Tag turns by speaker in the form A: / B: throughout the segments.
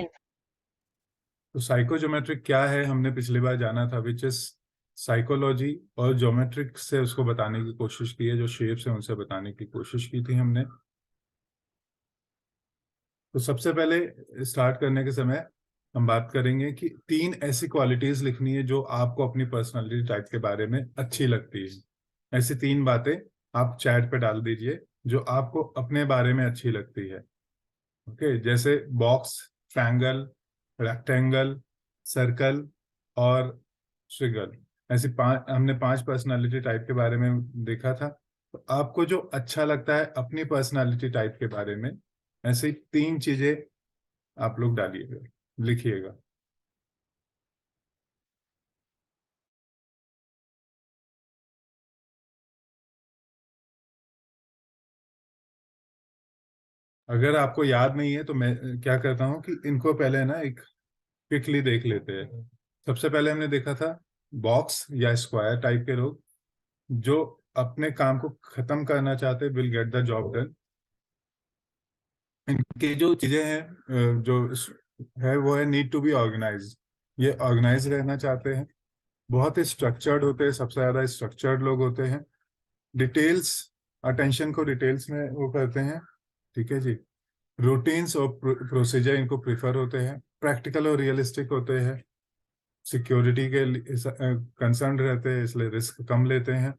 A: तो साइकोज्योमेट्रिक क्या है हमने पिछली बार जाना था, विच इज साइकोलॉजी, और ज्योमेट्रिक से उसको बताने की कोशिश की है, जो शेप्स है उनसे बताने की कोशिश की थी हमने। तो सबसे पहले स्टार्ट करने के समय हम बात करेंगे कि 3 ऐसी क्वालिटीज लिखनी है जो आपको अपनी पर्सनालिटी टाइप के बारे में अच्छी लगती है। ऐसी 3 बातें आप चैट पे डाल दीजिए जो आपको अपने बारे में अच्छी लगती है। ओके, जैसे बॉक्स, ट्रायंगल, रेक्टेंगल, सर्कल और स्क्विगल। ऐसी 5 हमने 5 पर्सनालिटी टाइप के बारे में देखा था। तो आपको जो अच्छा लगता है अपनी पर्सनालिटी टाइप के बारे में, ऐसे 3 चीजें आप लोग डालिएगा, लिखिएगा। अगर आपको याद नहीं है तो मैं क्या करता हूँ कि इनको पहले ना एक क्विकली देख लेते हैं। सबसे पहले हमने देखा था बॉक्स या स्क्वायर टाइप के लोग, जो अपने काम को खत्म करना चाहते, will get the job done. इनकी जो चीजें हैं जो है वो है नीड टू बी ऑर्गेनाइज। ये ऑर्गेनाइज रहना चाहते हैं, बहुत ही स्ट्रक्चर्ड होते हैं, सबसे ज्यादा स्ट्रक्चर्ड लोग होते हैं। डिटेल्स, अटेंशन को डिटेल्स में वो करते हैं। ठीक है जी। रूटीन्स और प्रोसीजर इनको प्रेफर होते हैं। प्रैक्टिकल और रियलिस्टिक होते हैं। सिक्योरिटी के कंसर्न रहते हैं, इसलिए रिस्क कम लेते हैं।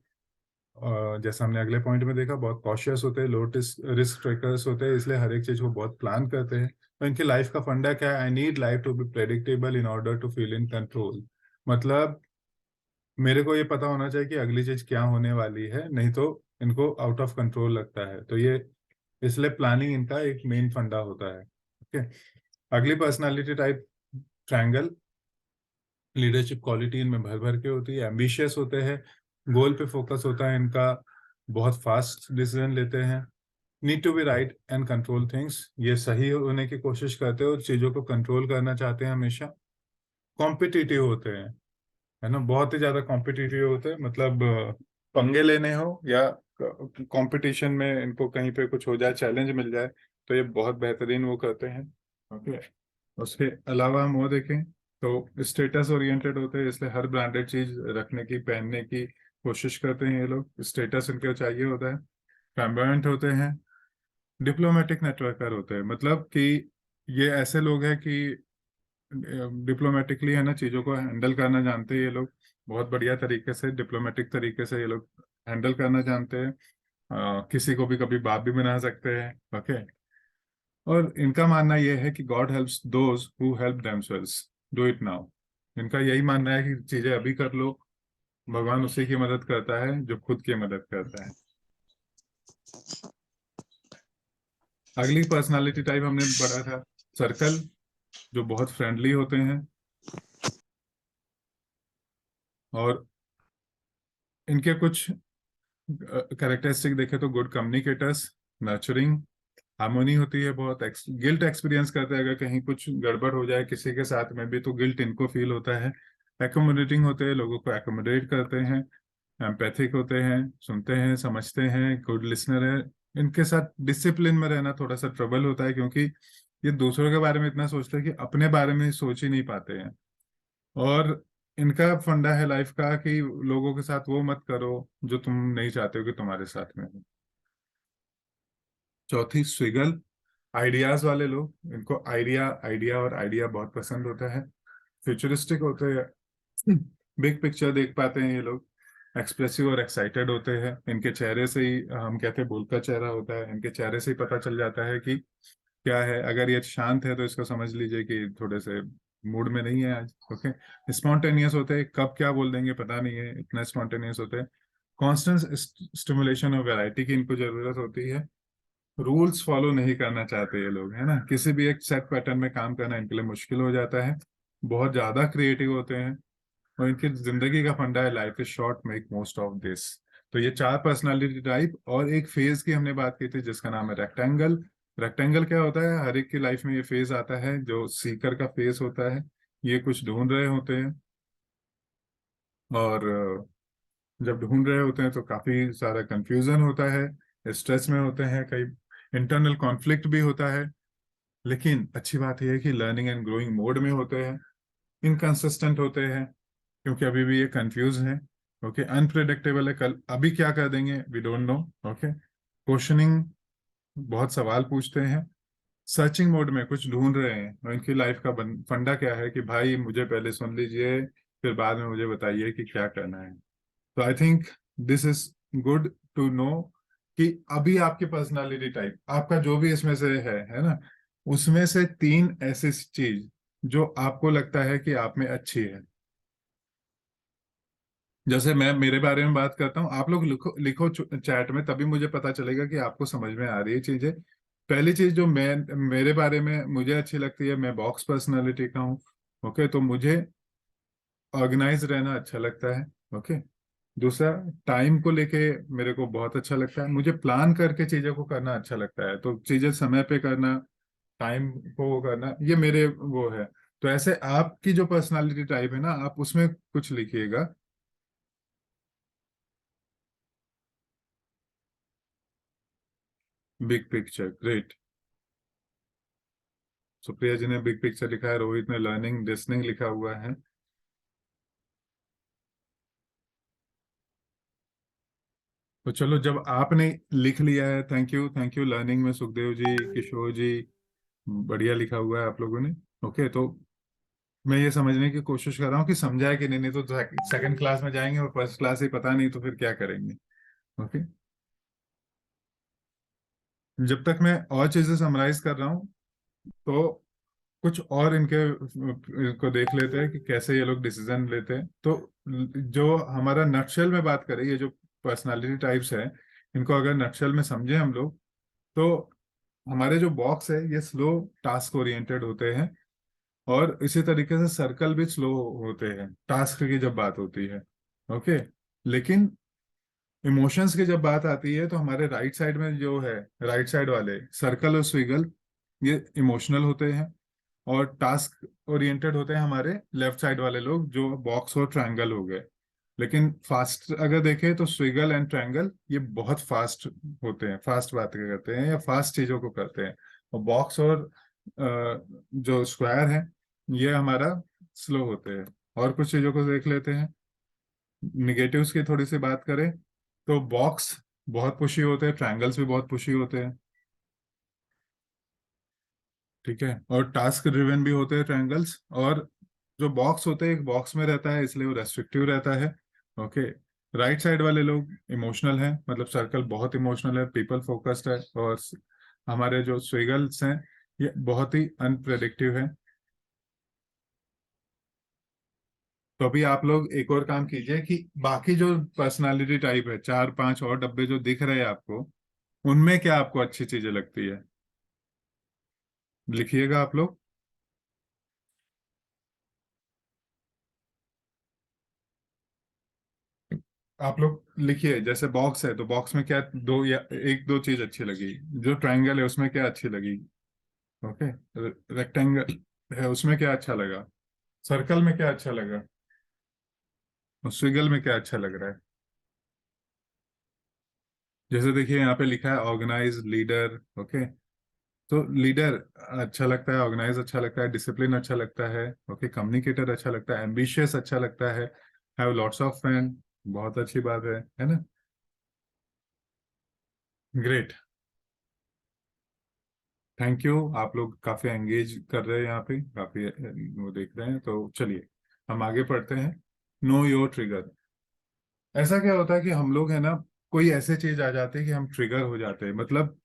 A: जैसा हमने अगले पॉइंट में देखा, बहुत कॉशियस होते हैं, लो रिस्क टेकर्स होते हैं, इसलिए हर एक चीज को बहुत प्लान करते हैं। तो इनकी लाइफ का फंडा क्या है? I need life to be predictable in order to feel in control. मतलब मेरे को ये पता होना चाहिए कि अगली चीज क्या होने वाली है, नहीं तो इनको आउट ऑफ कंट्रोल लगता है। तो ये इसलिए प्लानिंग इनका एक मेन फंडा होता है। ओके। अगली personality type triangle. Leadership quality इनमें भर भर के होती है, एम्बिशियस होते हैं, गोल पे फोकस होता है इनका, बहुत फास्ट डिसीजन लेते हैं। Need to be right and control things, ये सही होने की कोशिश करते हैं और चीजों को कंट्रोल करना चाहते हैं हमेशा। कॉम्पिटिटिव होते हैं, है ना, बहुत ही ज्यादा कॉम्पिटिटिव होते हैं। मतलब पंगे लेने हो या कंपटीशन में इनको कहीं पे कुछ हो जाए, चैलेंज मिल जाए, तो ये बहुत बेहतरीन वो करते हैं। ओके। उसके अलावा हम वो देखें तो स्टेटस ओरिएंटेड होते हैं, इसलिए हर ब्रांडेड चीज रखने की, पहनने की कोशिश करते हैं ये लोग। स्टेटस इनको चाहिए होता है। फ्लैम्बोयंट होते हैं। डिप्लोमेटिक नेटवर्कर होते हैं, मतलब कि ये ऐसे लोग हैं कि डिप्लोमेटिकली, है ना, चीजों को हैंडल करना जानते हैं ये लोग। बहुत बढ़िया तरीके से, डिप्लोमेटिक तरीके से ये लोग हैंडल करना जानते हैं। किसी को भी कभी बाप भी बना सकते हैं। ओके। और इनका मानना यह है कि God helps those who help themselves, do it now. इनका यही मानना है कि चीजें अभी कर लो, भगवान उसी की मदद करता है जो खुद की मदद करता है। अगली पर्सनालिटी टाइप हमने पढ़ा था सर्कल, जो बहुत फ्रेंडली होते हैं। और इनके कुछ कैरेक्टरिस्टिक देखे तो गुड कम्युनिकेटर्स, नर्चरिंग, हार्मोनी होती है बहुत। गिल्ट एक्सपीरियंस करते हैं अगर कहीं कुछ गड़बड़ हो जाए किसी के साथ में भी, तो गिल्ट इनको फील होता है। एकोमोडेटिंग होते हैं, लोगों को एकोमोडेट करते हैं। एम्पैथिक होते हैं, सुनते हैं, समझते हैं, गुड लिसनर है। इनके साथ डिसिप्लिन में रहना थोड़ा सा ट्रबल होता है, क्योंकि ये दूसरों के बारे में इतना सोचते हैं कि अपने बारे में सोच ही नहीं पाते हैं। और इनका फंडा है लाइफ का कि लोगों के साथ वो मत करो जो तुम नहीं चाहते हो कि तुम्हारे साथ में हो। चौथी स्विगल, आइडियाज वाले लोग, इनको आइडिया आइडिया और आइडिया बहुत पसंद होता है। फ्यूचरिस्टिक होते हैं, बिग पिक्चर देख पाते हैं ये लोग। एक्सप्रेसिव और एक्साइटेड होते हैं, इनके चेहरे से ही, हम कहते हैं बोल का चेहरा होता है, इनके चेहरे से ही पता चल जाता है कि क्या है। अगर ये शांत है तो इसको समझ लीजिए कि थोड़े से मूड में नहीं है आज। ओके। स्पॉन्टेनियस होते हैं, कब क्या बोल देंगे पता नहीं है, इतना स्पॉन्टेनियस होते हैं। कॉन्स्टेंट स्टिमुलेशन और वैरायटी की इनको जरूरत होती है। रूल्स फॉलो नहीं करना चाहते ये लोग, है ना, किसी भी एक सेट पैटर्न में काम करना इनके लिए मुश्किल हो जाता है। बहुत ज्यादा क्रिएटिव होते हैं। और इनकी जिंदगी का फंडा है life is short, make most of this. तो ये 4 पर्सनालिटी टाइप और एक फेज की हमने बात की थी जिसका नाम है रेक्टेंगल। रेक्टेंगल क्या होता है? हर एक की लाइफ में ये फेज आता है जो सीकर का फेज होता है। ये कुछ ढूंढ रहे होते हैं, और जब ढूंढ रहे होते हैं तो काफी सारा कंफ्यूजन होता है, स्ट्रेस में होते हैं, कई इंटरनल कॉन्फ्लिक्ट भी होता है। लेकिन अच्छी बात यह है कि लर्निंग एंड ग्रोइंग मोड में होते हैं, इनकंसिस्टेंट होते हैं, क्योंकि अभी भी ये कंफ्यूज है। ओके, अनप्रिडिक्टेबल है, कल अभी क्या कर देंगे we don't know. Okay, questioning, बहुत सवाल पूछते हैं, सर्चिंग मोड में कुछ ढूंढ रहे हैं, और इनकी लाइफ का फंडा क्या है कि भाई मुझे पहले सुन लीजिए, फिर बाद में मुझे बताइए कि क्या करना है। तो I think this is good to know कि अभी आपकी पर्सनालिटी टाइप, आपका जो भी इसमें से है ना, उसमें से तीन ऐसी चीज जो आपको लगता है कि आप में अच्छी है। जैसे मैं मेरे बारे में बात करता हूँ, आप लोग लिखो लिखो चैट में, तभी मुझे पता चलेगा कि आपको समझ में आ रही है चीजें। पहली चीज जो मैं मेरे बारे में मुझे अच्छी लगती है, मैं बॉक्स पर्सनालिटी का हूँ। ओके, तो मुझे ऑर्गेनाइज रहना अच्छा लगता है। ओके, दूसरा, टाइम को लेके मेरे को बहुत अच्छा लगता है, मुझे प्लान करके चीज़ों को करना अच्छा लगता है, तो चीज़ें समय पे करना, टाइम को वो करना, ये मेरे वो है। तो ऐसे आपकी जो पर्सनालिटी टाइप है ना, आप उसमें कुछ लिखिएगा। Big picture, great. Supriya ji ने बिग पिक्चर लिखा है, रोहित ने लर्निंग लिसनिंग लिखा हुआ है। तो चलो, जब आपने लिख लिया है, thank you, thank you learning में सुखदेव जी, किशोर जी, बढ़िया लिखा हुआ है आप लोगों ने। ओके, तो मैं ये समझने की कोशिश कर रहा हूँ कि समझा है कि नहीं, नहीं तो सेकंड क्लास में जाएंगे और फर्स्ट क्लास ही पता नहीं, तो फिर क्या करेंगे। ओके, जब तक मैं और चीजें समराइज कर रहा हूँ, तो कुछ और इनको देख लेते हैं कि कैसे ये लोग डिसीजन लेते हैं। तो जो हमारा नटशेल में बात करें, ये जो पर्सनालिटी टाइप्स है, इनको अगर नटशेल में समझे हम लोग, तो हमारे जो बॉक्स है ये स्लो टास्क ओरिएंटेड होते हैं, और इसी तरीके से सर्कल भी स्लो होते हैं टास्क की जब बात होती है। ओके, लेकिन इमोशंस की जब बात आती है, तो हमारे राइट साइड में जो है, राइट साइड वाले सर्कल और स्विगल, ये इमोशनल होते हैं, और टास्क ओरिएंटेड होते हैं हमारे लेफ्ट साइड वाले लोग, जो बॉक्स और ट्रायंगल हो गए। लेकिन फास्ट अगर देखें तो स्विगल एंड ट्रायंगल ये बहुत फास्ट होते हैं, फास्ट बातें करते हैं या फास्ट चीजों को करते हैं, और बॉक्स और जो स्क्वायर है, ये हमारा स्लो होते हैं। और कुछ चीजों को देख लेते हैं, निगेटिव्स की थोड़ी सी बात करें, तो बॉक्स बहुत पुशी होते हैं, ट्रायंगल्स भी बहुत पुशी होते हैं। ठीक है, और टास्क ड्रिवन भी होते हैं ट्रायंगल्स, और जो बॉक्स होते हैं एक बॉक्स में रहता है, इसलिए वो रेस्ट्रिक्टिव रहता है। ओके, राइट साइड वाले लोग इमोशनल हैं, मतलब सर्कल बहुत इमोशनल है, पीपल फोकस्ड है, और हमारे जो स्विगल्स हैं ये बहुत ही अनप्रेडिक्टिव है। तो अभी आप लोग एक और काम कीजिए कि बाकी जो पर्सनालिटी टाइप है, चार पांच और डब्बे जो दिख रहे हैं आपको, उनमें क्या आपको अच्छी चीजें लगती है, लिखिएगा आप लोग। आप लोग लिखिए, जैसे बॉक्स है तो बॉक्स में क्या दो या एक दो चीज अच्छी लगी, जो ट्रायंगल है उसमें क्या अच्छी लगी। ओके, रेक्टेंगल है उसमें क्या अच्छा लगा, सर्कल में क्या अच्छा लगा, और स्विगल में क्या अच्छा लग रहा है। जैसे देखिए यहाँ पे लिखा है ऑर्गेनाइज, लीडर। ओके, तो लीडर अच्छा लगता है, ऑर्गेनाइज अच्छा लगता है, डिसिप्लिन अच्छा लगता है, ओके, कम्युनिकेटर अच्छा लगता है, एम्बिशियस अच्छा लगता है, हैव लॉट्स ऑफ फैन, बहुत अच्छी बात है ना। ग्रेट, थैंक यू, आप लोग काफी एंगेज कर रहे हैं यहाँ पे, काफी वो देख रहे हैं, तो चलिए हम आगे पढ़ते हैं। Know your trigger. ऐसा क्या होता है कि हम लोग है ना, कोई ऐसे चीज आ जाती है कि हम ट्रिगर हो जाते हैं, मतलब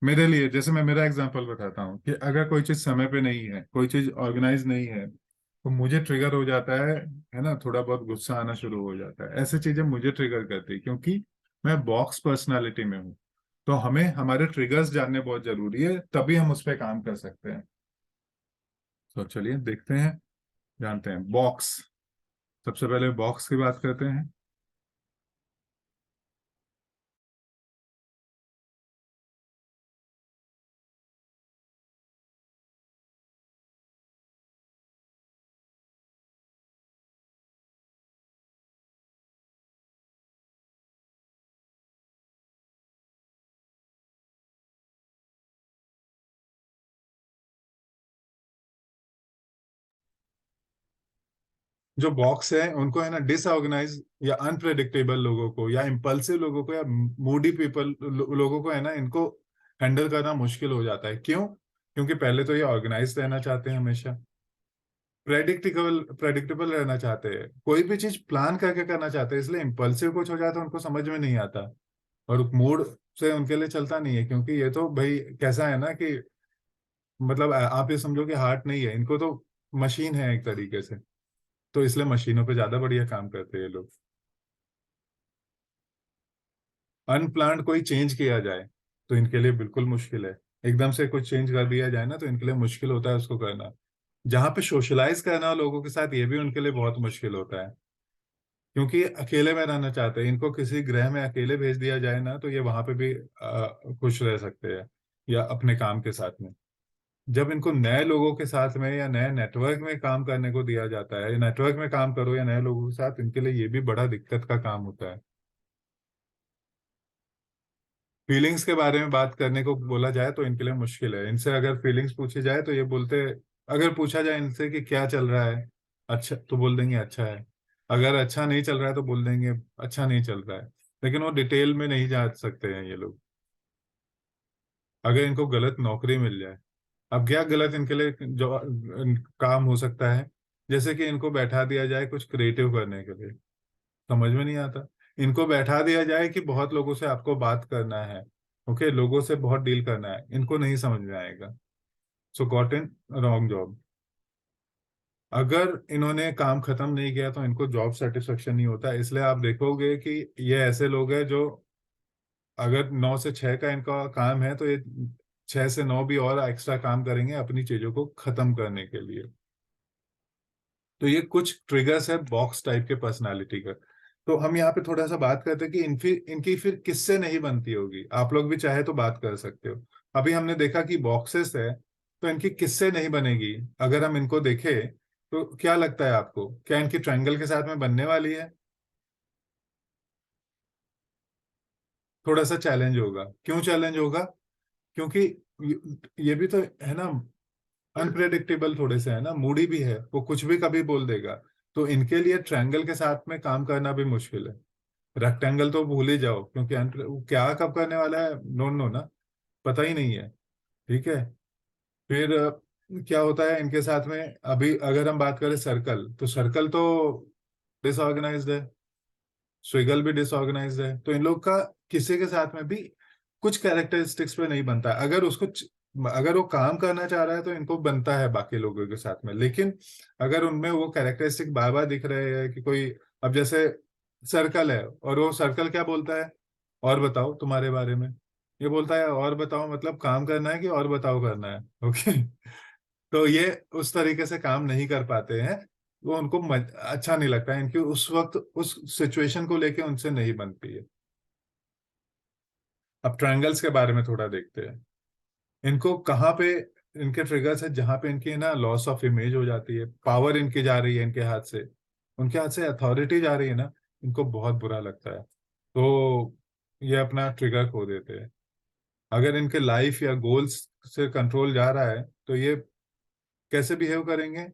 A: मेरे लिए, जैसे मैं मेरा एग्जांपल बताता हूँ कि अगर कोई चीज समय पे नहीं है, कोई चीज ऑर्गेनाइज नहीं है, तो मुझे ट्रिगर हो जाता है ना, थोड़ा बहुत गुस्सा आना शुरू हो जाता है, ऐसे चीजें मुझे ट्रिगर करती है, क्योंकि मैं बॉक्स पर्सनालिटी में हूँ। तो हमें हमारे ट्रिगर्स जानने बहुत जरूरी है, तभी हम उस पर काम कर सकते हैं। तो चलिए देखते हैं, जानते हैं बॉक्स। सबसे पहले बॉक्स की बात करते हैं। जो बॉक्स है उनको है ना डिसऑर्गेनाइज या अनप्रेडिक्टेबल लोगों को या इम्पल्सिव लोगों को या मूडी पीपल लोगों को है ना, इनको हैंडल करना मुश्किल हो जाता है। क्यों? क्योंकि पहले तो ये ऑर्गेनाइज रहना चाहते हैं, हमेशा प्रेडिक्टेबल प्रेडिक्टेबल रहना चाहते हैं, कोई भी चीज प्लान करके करना चाहते हैं, इसलिए इम्पल्सिव कुछ हो जाता है उनको समझ में नहीं आता, और मूड से उनके लिए चलता नहीं है। क्योंकि ये तो भाई कैसा है ना कि मतलब आप ये समझो कि हार्ट नहीं है इनको, तो मशीन है एक तरीके से, तो इसलिए मशीनों पे ज्यादा बढ़िया काम करते हैं ये लोग। अनप्लान्ड कोई चेंज किया जाए तो इनके लिए बिल्कुल मुश्किल है। एकदम से कुछ चेंज कर दिया जाए ना तो इनके लिए मुश्किल होता है उसको करना। जहाँ पे सोशलाइज करना हो लोगों के साथ, ये भी उनके लिए बहुत मुश्किल होता है, क्योंकि ये अकेले में रहना चाहते हैं। इनको किसी ग्रह में अकेले भेज दिया जाए ना तो ये वहां पे भी खुश रह सकते हैं, या अपने काम के साथ में। जब इनको नए लोगों के साथ में या नए नेटवर्क में काम करने को दिया जाता है, नेटवर्क में काम करो या नए लोगों के साथ, इनके लिए ये भी बड़ा दिक्कत का काम होता है। फीलिंग्स के बारे में बात करने को बोला जाए तो इनके लिए मुश्किल है। इनसे अगर फीलिंग्स पूछी जाए तो ये बोलते, अगर पूछा जाए इनसे कि क्या चल रहा है, अच्छा तो बोल देंगे अच्छा है। अगर अच्छा नहीं चल रहा है तो बोल देंगे अच्छा नहीं चल रहा है। लेकिन वो डिटेल में नहीं जा सकते हैं ये लोग। अगर इनको गलत नौकरी मिल जाए, अब क्या गलत इनके लिए जो काम हो सकता है, जैसे कि इनको बैठा दिया जाए कुछ क्रिएटिव करने के लिए, समझ में नहीं आता। इनको बैठा दिया जाए कि बहुत लोगों से आपको बात करना है, ओके, लोगों से बहुत डील करना है, इनको नहीं समझ में आएगा। सो गॉट इन रॉन्ग जॉब। अगर इन्होंने काम खत्म नहीं किया तो इनको जॉब सेटिस्फेक्शन नहीं होता। इसलिए आप देखोगे कि ये ऐसे लोग हैं जो, अगर 9 से 6 का इनका काम है तो ये 6 से 9 भी और एक्स्ट्रा काम करेंगे अपनी चीजों को खत्म करने के लिए। तो ये कुछ ट्रिगर्स है बॉक्स टाइप के पर्सनालिटी का। तो हम यहाँ पे थोड़ा सा बात करते हैं कि इनकी फिर किससे नहीं बनती होगी। आप लोग भी चाहे तो बात कर सकते हो। अभी हमने देखा कि बॉक्सेस है, तो इनकी किससे नहीं बनेगी। अगर हम इनको देखें तो क्या लगता है आपको, क्या इनकी ट्रायंगल के साथ में बनने वाली है? थोड़ा सा चैलेंज होगा। क्यों चैलेंज होगा? क्योंकि ये भी तो है ना, अनप्रेडिक्टेबल थोड़े से है ना, मूडी भी है, वो कुछ भी कभी बोल देगा। तो इनके लिए ट्रायंगल के साथ में काम करना भी मुश्किल है। रेक्टेंगल तो भूल ही जाओ, क्योंकि वो क्या कब करने वाला है नो नो ना, पता ही नहीं है। ठीक है। फिर क्या होता है इनके साथ में, अभी अगर हम बात करें सर्कल, तो सर्कल तो डिसऑर्गेनाइज्ड है, स्विगल भी डिसऑर्गेनाइज्ड है। तो इन लोग का किसी के साथ में भी कुछ कैरेक्टरिस्टिक्स पे नहीं बनता है। अगर वो काम करना चाह रहा है तो इनको बनता है बाकी लोगों के साथ में। लेकिन अगर उनमें वो कैरेक्टरिस्टिक बार बार दिख रहे हैं कि कोई, अब जैसे सर्कल है और वो सर्कल क्या बोलता है, और बताओ तुम्हारे बारे में। ये बोलता है और बताओ, मतलब काम करना है कि और बताओ करना है। ओके। तो ये उस तरीके से काम नहीं कर पाते हैं। वो उनको अच्छा नहीं लगता है, इनकी उस वक्त उस सिचुएशन को लेके उनसे नहीं बनती है। अब ट्रायंगल्स के बारे में थोड़ा देखते हैं। इनको कहाँ पे इनके ट्रिगर्स है जहाँ पे इनकी ना लॉस ऑफ इमेज हो जाती है, पावर इनकी जा रही है इनके हाथ से, उनके हाथ से अथॉरिटी जा रही है ना, इनको बहुत बुरा लगता है। तो ये अपना ट्रिगर खो देते हैं। अगर इनके लाइफ या गोल्स से कंट्रोल जा रहा है तो ये कैसे बिहेव करेंगे।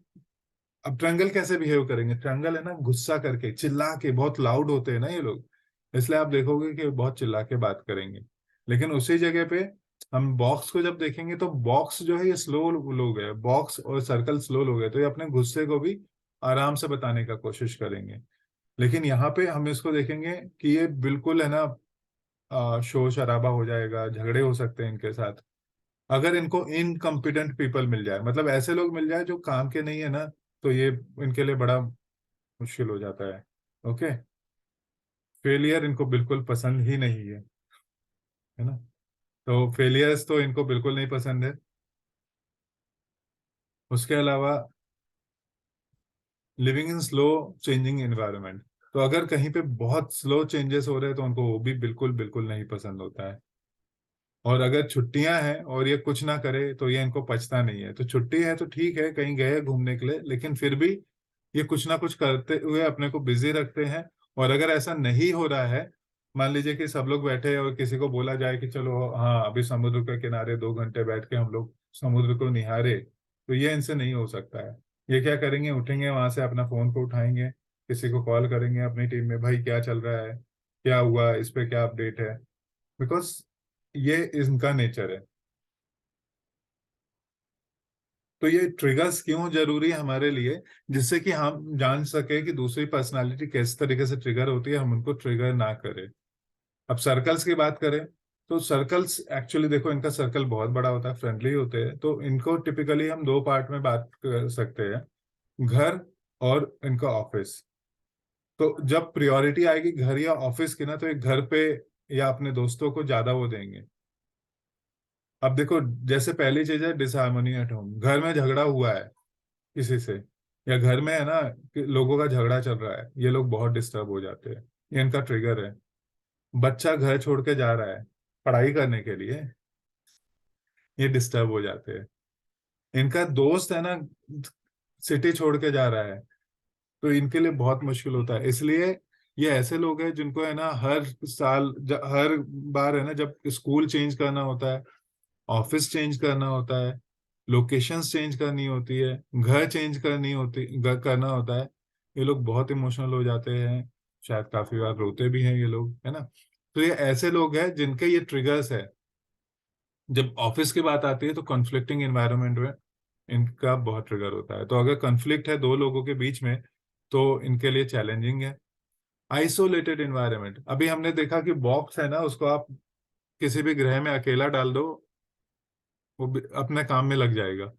A: अब ट्रंगल कैसे बिहेव करेंगे, ट्रंगल है ना गुस्सा करके चिल्ला के, बहुत लाउड होते हैं ना ये लोग, इसलिए आप देखोगे कि बहुत चिल्ला के बात करेंगे। लेकिन उसी जगह पे हम बॉक्स को जब देखेंगे तो बॉक्स जो है ये स्लो लोग है, बॉक्स और सर्कल स्लो लोग है, तो ये अपने गुस्से को भी आराम से बताने का कोशिश करेंगे। लेकिन यहाँ पे हम इसको देखेंगे कि ये बिल्कुल है ना, शोर शराबा हो जाएगा, झगड़े हो सकते हैं इनके साथ। अगर इनको इनकम्पिटेंट पीपल मिल जाए, मतलब ऐसे लोग मिल जाए जो काम के नहीं है ना, तो ये इनके लिए बड़ा मुश्किल हो जाता है। ओके। फेलियर इनको बिल्कुल पसंद ही नहीं है ना। तो फेलियर्स तो इनको बिल्कुल नहीं पसंद है। उसके अलावा living in slow changing environment, तो अगर कहीं पे बहुत स्लो चेंजेस हो रहे हैं तो उनको वो भी बिल्कुल बिल्कुल नहीं पसंद होता है। और अगर छुट्टियां हैं और ये कुछ ना करे तो ये इनको पछता नहीं है। तो छुट्टी है तो ठीक है, कहीं गए घूमने के लिए, लेकिन फिर भी ये कुछ ना कुछ करते हुए अपने को बिजी रखते हैं। और अगर ऐसा नहीं हो रहा है, मान लीजिए कि सब लोग बैठे हैं और किसी को बोला जाए कि चलो हाँ अभी समुद्र के किनारे 2 घंटे बैठ के हम लोग समुद्र को निहारे, तो ये इनसे नहीं हो सकता है। ये क्या करेंगे, उठेंगे वहां से, अपना फोन को उठाएंगे, किसी को कॉल करेंगे अपनी टीम में, भाई क्या चल रहा है, क्या हुआ, इस पे क्या अपडेट है, बिकॉज ये इनका नेचर है। तो ये ट्रिगर्स क्यों जरूरी है हमारे लिए, जिससे कि हम जान सके कि दूसरी पर्सनालिटी किस तरीके से ट्रिगर होती है, हम उनको ट्रिगर ना करें। अब सर्कल्स की बात करें, तो सर्कल्स एक्चुअली देखो, इनका सर्कल बहुत बड़ा होता है, फ्रेंडली होते हैं, तो इनको टिपिकली हम दो पार्ट में बात कर सकते हैं, घर और इनका ऑफिस। तो जब प्रायोरिटी आएगी घर या ऑफिस की ना, तो एक घर पे या अपने दोस्तों को ज्यादा वो देंगे। अब देखो, जैसे पहली चीज है डिसहार्मनी एट होम, घर में झगड़ा हुआ है किसी से, या घर में है ना कि लोगों का झगड़ा चल रहा है, ये लोग बहुत डिस्टर्ब हो जाते हैं, ये इनका ट्रिगर है। बच्चा घर छोड़ के जा रहा है पढ़ाई करने के लिए, ये डिस्टर्ब हो जाते हैं। इनका दोस्त है ना सिटी छोड़ के जा रहा है, तो इनके लिए बहुत मुश्किल होता है। इसलिए ये ऐसे लोग हैं जिनको है ना हर साल हर बार है ना, जब स्कूल चेंज करना होता है, ऑफिस चेंज करना होता है, लोकेशंस चेंज करनी होती है, घर चेंज करना होता है, ये लोग बहुत इमोशनल हो जाते हैं, शायद काफी बार रोते भी हैं ये लोग, है ना। तो ये ऐसे लोग हैं जिनके ये ट्रिगर्स है। जब ऑफिस की बात आती है तो कॉन्फ्लिक्टिंग एनवायरनमेंट में इनका बहुत ट्रिगर होता है। तो अगर कॉन्फ्लिक्ट है दो लोगों के बीच में, तो इनके लिए चैलेंजिंग है। आइसोलेटेड एनवायरनमेंट, अभी हमने देखा कि बॉक्स है ना, उसको आप किसी भी ग्रह में अकेला डाल दो, वो अपने काम में लग जाएगा।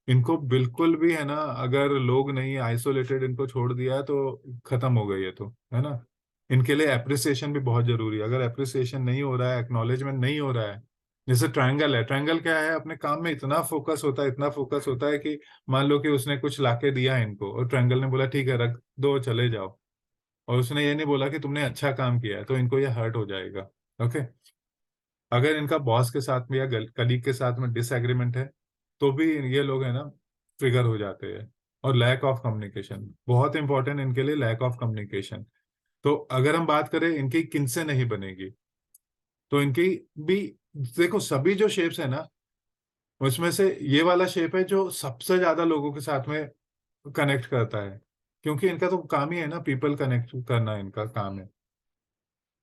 A: इनको बिल्कुल भी है ना, अगर लोग नहीं, आइसोलेटेड इनको छोड़ दिया है तो खत्म हो गई है, तो है ना। इनके लिए एप्रिसिएशन भी बहुत जरूरी है। अगर एप्रिसिएशन नहीं हो रहा है, एक्नॉलेजमेंट नहीं हो रहा है, जैसे ट्रायंगल है, ट्रायंगल क्या है, अपने काम में इतना फोकस होता है, इतना फोकस होता है कि मान लो कि उसने कुछ लाके दिया है इनको, और ट्रायंगल ने बोला ठीक है रख दो चले जाओ, और उसने ये नहीं बोला कि तुमने अच्छा काम किया है, तो इनको ये हर्ट हो जाएगा। ओके। अगर इनका बॉस के साथ में या कलीग के साथ में डिसएग्रीमेंट है, तो भी ये लोग है ना ट्रिगर हो जाते हैं। और लैक ऑफ कम्युनिकेशन बहुत इंपॉर्टेंट इनके लिए, लैक ऑफ कम्युनिकेशन। तो अगर हम बात करें इनकी किनसे नहीं बनेगी, तो इनकी भी देखो, सभी जो शेप्स है ना, उसमें से ये वाला शेप है जो सबसे ज्यादा लोगों के साथ में कनेक्ट करता है, क्योंकि इनका तो काम ही है ना पीपल कनेक्ट करना, इनका काम है।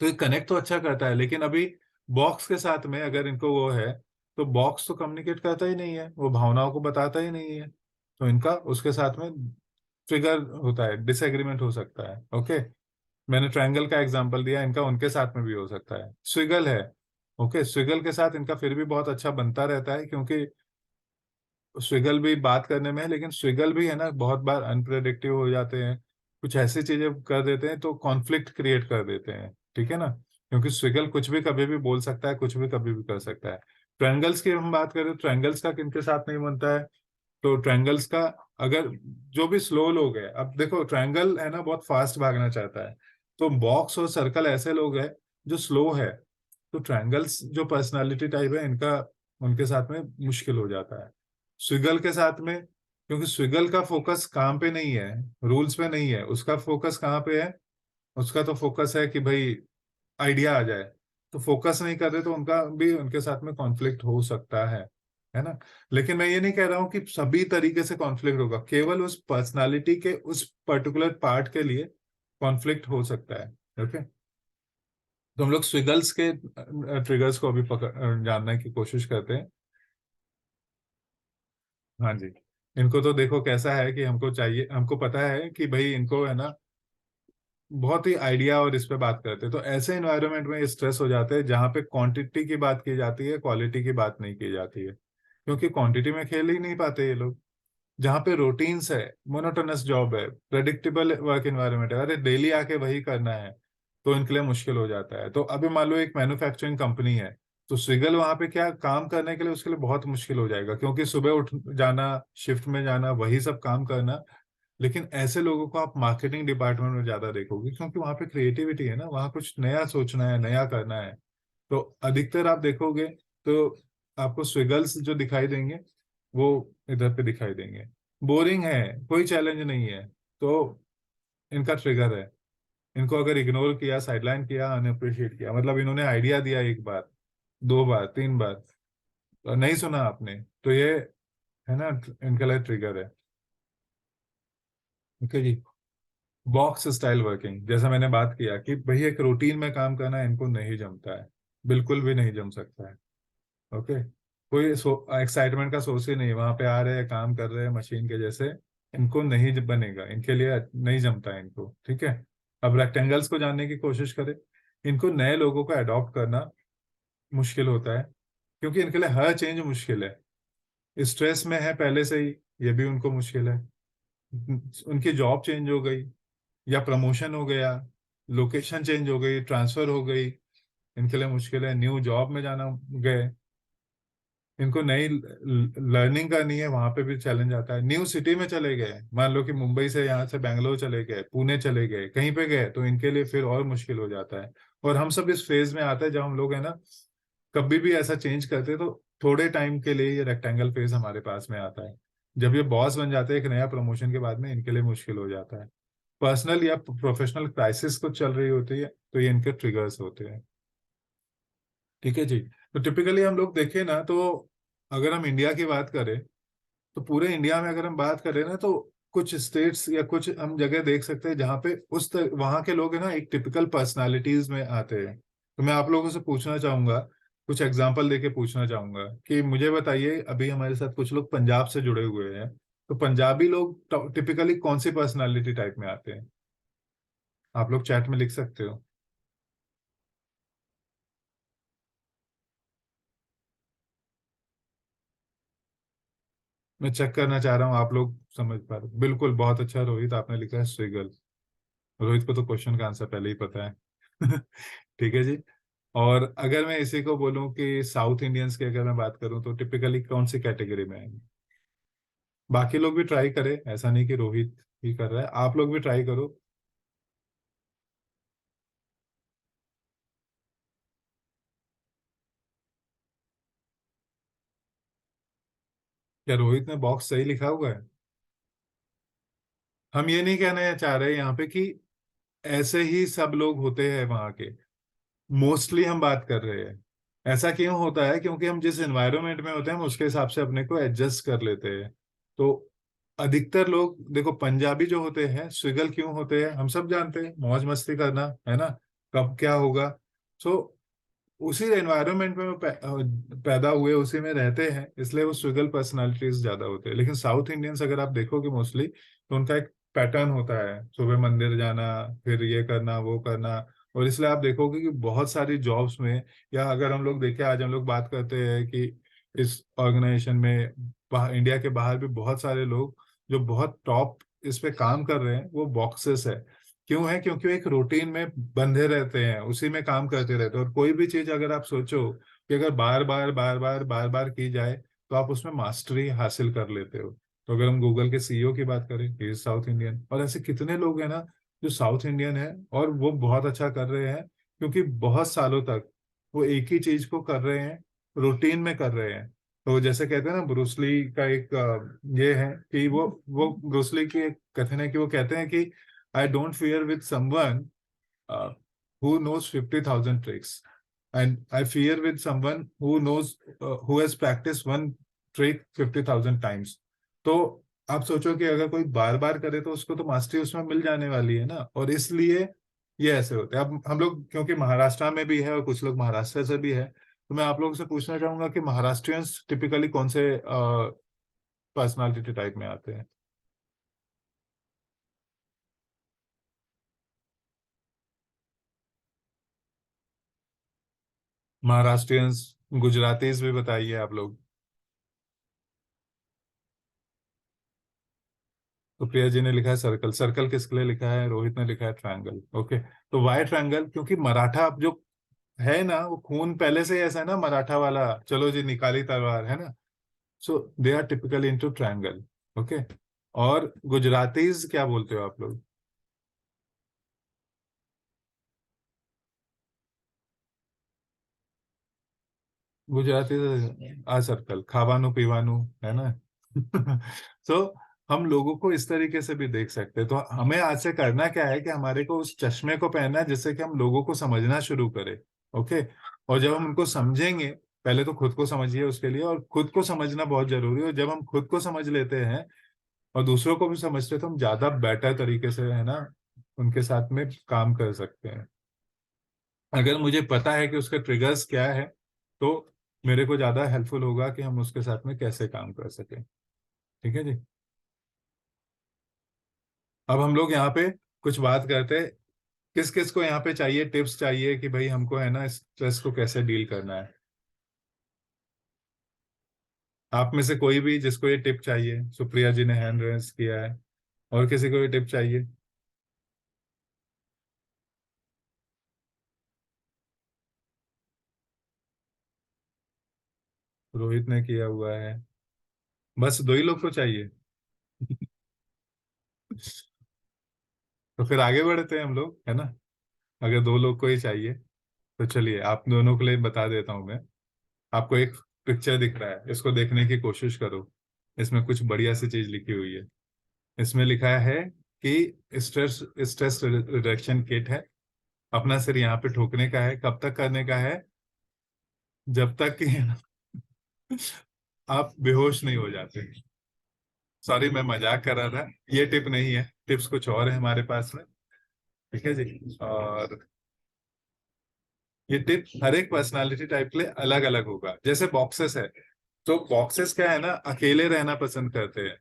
A: तो ये कनेक्ट तो अच्छा करता है, लेकिन अभी बॉक्स के साथ में अगर इनको वो है, तो बॉक्स तो कम्युनिकेट करता ही नहीं है, वो भावनाओं को बताता ही नहीं है, तो इनका उसके साथ में ट्रिगर होता है, डिसएग्रीमेंट हो सकता है। ओके। मैंने ट्रायंगल का एग्जांपल दिया, इनका उनके साथ में भी हो सकता है। स्विगल है, ओके, स्विगल के साथ इनका फिर भी बहुत अच्छा बनता रहता है, क्योंकि स्विगल भी बात करने में है, लेकिन स्विगल भी है ना बहुत बार अनप्रेडिक्टिव हो जाते हैं, कुछ ऐसी चीजें कर देते हैं तो कॉन्फ्लिक्ट क्रिएट कर देते हैं, ठीक है ना। क्योंकि स्विगल कुछ भी कभी भी बोल सकता है, कुछ भी कभी भी कर सकता है। ट्रायंगल्स की हम बात करें, ट्रायंगल्स का किनके साथ नहीं बनता है, तो ट्रायंगल्स का अगर जो भी स्लो लोग है, अब देखो ट्रायंगल है ना बहुत फास्ट भागना चाहता है, तो बॉक्स और सर्कल ऐसे लोग हैं जो स्लो है, तो ट्रायंगल्स जो पर्सनालिटी टाइप है इनका, उनके साथ में मुश्किल हो जाता है। स्विगल के साथ में, क्योंकि स्विगल का फोकस काम पे नहीं है, रूल्स पे नहीं है, उसका फोकस कहाँ पे है, उसका तो फोकस है कि भाई आइडिया आ जाए, तो फोकस नहीं कर रहे, तो उनका भी उनके साथ में कॉन्फ्लिक्ट हो सकता है ना। लेकिन मैं ये नहीं कह रहा हूँ कि सभी तरीके से कॉन्फ्लिक्ट होगा, केवल उस पर्सनालिटी के उस पर्टिकुलर पार्ट के लिए कॉन्फ्लिक्ट हो सकता है। ओके। तो हम लोग स्विगल्स के ट्रिगर्स को अभी जानने की कोशिश करते हैं। हाँ जी। इनको तो देखो कैसा है कि हमको चाहिए, हमको पता है कि भाई इनको है ना बहुत ही आइडिया और इस पे बात करते हैं, तो ऐसे एनवायरनमेंट में स्ट्रेस हो जाते हैं जहाँ पे क्वांटिटी की बात की जाती है, क्वालिटी की बात नहीं की जाती है, क्योंकि क्वांटिटी में खेल ही नहीं पाते ये लोग। जहाँ पे रूटीन्स है, मोनोटोनस जॉब है, प्रेडिक्टेबल वर्क एनवायरनमेंट है, अरे डेली आके वही करना है, तो इनके लिए मुश्किल हो जाता है। तो अभी मान लो एक मैन्युफैक्चरिंग कंपनी है, तो स्विगल वहां पे क्या काम करने के लिए उसके लिए बहुत मुश्किल हो जाएगा, क्योंकि सुबह उठ जाना, शिफ्ट में जाना, वही सब काम करना। लेकिन ऐसे लोगों को आप मार्केटिंग डिपार्टमेंट में ज्यादा देखोगे, क्योंकि वहां पे क्रिएटिविटी है ना, वहां कुछ नया सोचना है, नया करना है। तो अधिकतर आप देखोगे तो आपको स्विगल्स जो दिखाई देंगे, वो इधर पे दिखाई देंगे। बोरिंग है, कोई चैलेंज नहीं है, तो इनका ट्रिगर है। इनको अगर इग्नोर किया, साइडलाइन किया, अनअप्रिशिएट किया, मतलब इन्होंने आइडिया दिया एक बार, दो बार, तीन बार, और नहीं सुना आपने, तो ये है ना इनके लिए ट्रिगर है। ओके जी। बॉक्स स्टाइल वर्किंग, जैसा मैंने बात किया कि भाई एक रूटीन में काम करना इनको नहीं जमता है, बिल्कुल भी नहीं जम सकता है। ओके। कोई एक्साइटमेंट का सोर्स ही नहीं, वहां पे आ रहे हैं काम कर रहे हैं मशीन के जैसे, इनको नहीं बनेगा, इनके लिए नहीं जमता है इनको, ठीक है। अब रेक्टेंगल्स को जानने की कोशिश करें। इनको नए लोगों को अडॉप्ट करना मुश्किल होता है, क्योंकि इनके लिए हर चेंज मुश्किल है। स्ट्रेस में है पहले से ही, ये भी उनको मुश्किल है। उनकी जॉब चेंज हो गई, या प्रमोशन हो गया, लोकेशन चेंज हो गई, ट्रांसफर हो गई, इनके लिए मुश्किल है। न्यू जॉब में जाना गए, इनको नई लर्निंग करनी है, वहां पे भी चैलेंज आता है। न्यू सिटी में चले गए, मान लो कि मुंबई से यहाँ से बैंगलोर चले गए, पुणे चले गए, कहीं पे गए, तो इनके लिए फिर और मुश्किल हो जाता है। और हम सब इस फेज में आते हैं जब हम लोग है ना, कभी भी ऐसा चेंज करते हैं तो थोड़े टाइम के लिए ये रेक्टेंगल फेज हमारे पास में आता है। जब ये बॉस बन जाते हैं एक नया प्रमोशन के बाद में, इनके लिए मुश्किल हो जाता है। पर्सनल या प्रोफेशनल क्राइसिस कुछ चल रही होती है, तो ये इनके ट्रिगर्स होते हैं। ठीक है जी। तो टिपिकली हम लोग देखें ना, तो अगर हम इंडिया की बात करें, तो पूरे इंडिया में अगर हम बात करें ना, तो कुछ स्टेट्स या कुछ हम जगह देख सकते हैं जहाँ पे वहाँ के लोग है ना एक टिपिकल पर्सनालिटीज में आते हैं। तो मैं आप लोगों से पूछना चाहूंगा, कुछ एग्जांपल देके पूछना चाहूंगा कि मुझे बताइए, अभी हमारे साथ कुछ लोग पंजाब से जुड़े हुए हैं, तो पंजाबी लोग टिपिकली कौन सी पर्सनालिटी टाइप में आते हैं? आप लोग चैट में लिख सकते हो। मैं चेक करना चाह रहा हूँ आप लोग समझ पा रहे हो। बिल्कुल, बहुत अच्छा रोहित, आपने लिखा है स्विगल। रोहित को तो क्वेश्चन का आंसर पहले ही पता है। ठीक है जी। और अगर मैं इसी को बोलूं कि साउथ इंडियंस की अगर मैं बात करूं, तो टिपिकली कौन सी कैटेगरी में है? बाकी लोग भी ट्राई करें, ऐसा नहीं कि रोहित ही कर रहा है, आप लोग भी ट्राई करो। क्या रोहित ने बॉक्स सही लिखा हुआ है? हम ये नहीं कहना चाह रहे यहाँ पे कि ऐसे ही सब लोग होते हैं वहां के, मोस्टली हम बात कर रहे हैं। ऐसा क्यों होता है? क्योंकि हम जिस एनवायरनमेंट में होते हैं, हम उसके हिसाब से अपने को एडजस्ट कर लेते हैं। तो अधिकतर लोग देखो, पंजाबी जो होते हैं स्विगल क्यों होते हैं, हम सब जानते हैं, मौज मस्ती करना है ना, कब क्या होगा। सो उसी एनवायरनमेंट में वो पैदा हुए, उसी में रहते हैं, इसलिए वो स्विगल पर्सनालिटीज ज्यादा होते हैं। लेकिन साउथ इंडियंस अगर आप देखोगे मोस्टली, तो उनका एक पैटर्न होता है, सुबह मंदिर जाना, फिर ये करना वो करना। और इसलिए आप देखोगे कि बहुत सारी जॉब्स में, या अगर हम लोग देखें, आज हम लोग बात करते हैं कि इस ऑर्गेनाइजेशन में इंडिया के बाहर भी बहुत सारे लोग जो बहुत टॉप इस पे काम कर रहे हैं, वो बॉक्सेस है। क्यों है? क्योंकि वो एक रूटीन में बंधे रहते हैं, उसी में काम करते रहते हैं। और कोई भी चीज अगर आप सोचो कि अगर बार बार बार बार बार बार की जाए, तो आप उसमें मास्टरी हासिल कर लेते हो। तो अगर हम गूगल के सीईओ की बात करें, ही इज साउथ इंडियन। और ऐसे कितने लोग हैं ना जो साउथ इंडियन है, और वो बहुत अच्छा कर रहे हैं, क्योंकि बहुत सालों तक वो एक ही चीज को कर रहे हैं, रूटीन में कर रहे हैं। तो जैसे कहते हैं ना, ब्रूसली का एक ये है कि वो ब्रूसली की एक कथन है कि वो कहते हैं कि I don't fear with someone who knows 50,000 tricks. And I fear with someone who knows, who has practiced one trick 50,000 times. तो आप सोचो कि अगर कोई बार बार करे, तो उसको तो मास्टरी उसमें मिल जाने वाली है ना। और इसलिए ये ऐसे होते हैं। अब हम लोग क्योंकि महाराष्ट्र में भी है और कुछ लोग महाराष्ट्र से भी है, तो मैं आप लोगों से पूछना चाहूंगा कि महाराष्ट्रियंस टिपिकली कौन से पर्सनालिटी टाइप में आते हैं? महाराष्ट्रियंस, गुजरातीज भी बताइए आप लोग। तो प्रिया जी ने लिखा है सर्कल। सर्कल किसके लिए लिखा है? रोहित ने लिखा है ट्रायंगल। ओके। तो वाई ट्रायंगल? क्योंकि मराठा जो है ना, वो खून पहले से ही ऐसा है ना, मराठा वाला, चलो जी निकाली तलवार, है ना। So they are typically into triangle. Okay. और गुजरातीज क्या बोलते हो आप लोग? गुजराती आ सर्कल, खावानू पीवानू, है ना। सो हम लोगों को इस तरीके से भी देख सकते हैं। तो हमें आज से करना क्या है कि हमारे को उस चश्मे को पहनना है, जिससे कि हम लोगों को समझना शुरू करें। ओके। और जब हम उनको समझेंगे, पहले तो खुद को समझिए उसके लिए, और खुद को समझना बहुत जरूरी है। और जब हम खुद को समझ लेते हैं, और दूसरों को भी समझते हैं तो हम ज्यादा बेटर तरीके से है ना उनके साथ में काम कर सकते हैं। अगर मुझे पता है कि उसका ट्रिगर्स क्या है तो मेरे को ज्यादा हेल्पफुल होगा कि हम उसके साथ में कैसे काम कर सकें। ठीक है जी। अब हम लोग यहाँ पे कुछ बात करते हैं, किस किस को यहाँ पे चाहिए टिप्स चाहिए कि भाई हमको है ना स्ट्रेस को कैसे डील करना है। आप में से कोई भी जिसको ये टिप चाहिए, सुप्रिया जी ने हैंड रेस किया है, और किसी को ये टिप चाहिए? रोहित ने किया हुआ है। बस दो ही लोग को चाहिए? तो फिर आगे बढ़ते हैं हम लोग, है ना। अगर दो लोग को ही चाहिए तो चलिए आप दोनों के लिए बता देता हूँ मैं। आपको एक पिक्चर दिख रहा है, इसको देखने की कोशिश करो। इसमें कुछ बढ़िया सी चीज लिखी हुई है। इसमें लिखा है कि स्ट्रेस स्ट्रेस रिडक्शन किट है। अपना सिर यहाँ पे ठोकने का है। कब तक करने का है? जब तक कि आप बेहोश नहीं हो जाते। सॉरी, मैं मजाक कर रहा था। ये टिप नहीं है, टिप्स कुछ और है हमारे पास में। ठीक है जी। और ये टिप हर एक पर्सनालिटी टाइप के लिए अलग अलग होगा। जैसे बॉक्सेस है, तो बॉक्सेस क्या है ना, अकेले रहना पसंद करते हैं,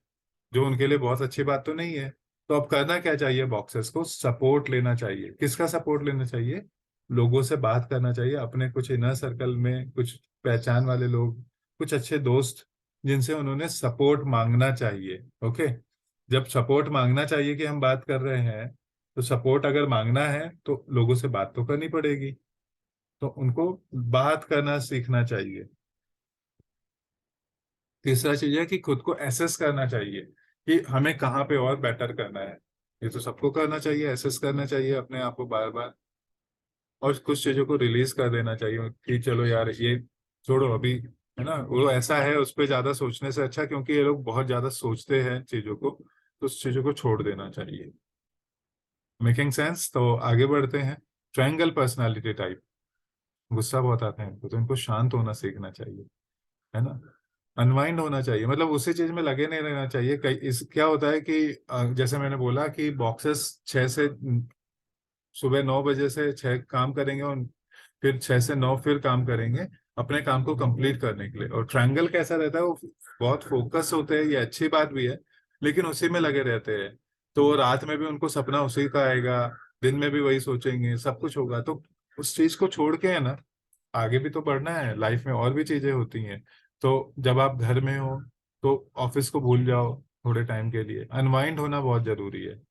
A: जो उनके लिए बहुत अच्छी बात तो नहीं है। तो अब करना क्या चाहिए? बॉक्सेस को सपोर्ट लेना चाहिए। किसका सपोर्ट लेना चाहिए? लोगों से बात करना चाहिए, अपने कुछ इनर सर्कल में कुछ पहचान वाले लोग, कुछ अच्छे दोस्त जिनसे उन्होंने सपोर्ट मांगना चाहिए। ओके। जब सपोर्ट मांगना चाहिए कि हम बात कर रहे हैं, तो सपोर्ट अगर मांगना है तो लोगों से बात तो करनी पड़ेगी। तो उनको बात करना सीखना चाहिए। तीसरा चीज है कि खुद को एसेस करना चाहिए कि हमें कहाँ पे और बेटर करना है। ये तो सबको करना चाहिए, एसेस करना चाहिए अपने आप को बार बार। और कुछ चीजों को रिलीज कर देना चाहिए कि चलो यार ये छोड़ो अभी, है ना। वो ऐसा है, उस पर ज्यादा सोचने से अच्छा, क्योंकि ये लोग बहुत ज्यादा सोचते हैं चीजों को, तो उस चीजों को छोड़ देना चाहिए। Making sense. तो आगे बढ़ते हैं। ट्रायंगल पर्सनालिटी टाइप, गुस्सा बहुत आता है इनको, तो इनको शांत होना सीखना चाहिए, है ना। अनवाइंड होना चाहिए, मतलब उसी चीज में लगे नहीं रहना चाहिए। कई इस क्या होता है कि जैसे मैंने बोला कि बॉक्सेस 6 से सुबह 9 बजे से 6 काम करेंगे, और फिर 6 से 9 फिर काम करेंगे अपने काम को कंप्लीट करने के लिए। और ट्रायंगल कैसा रहता है, वो बहुत फोकस होते हैं, ये अच्छी बात भी है, लेकिन उसी में लगे रहते हैं। तो वो रात में भी उनको सपना उसी का आएगा, दिन में भी वही सोचेंगे, सब कुछ होगा। तो उस चीज को छोड़ के है ना, आगे भी तो बढ़ना है, लाइफ में और भी चीजें होती हैं। तो जब आप घर में हो तो ऑफिस को भूल जाओ, थोड़े टाइम के लिए अनवाइंड होना बहुत जरूरी है।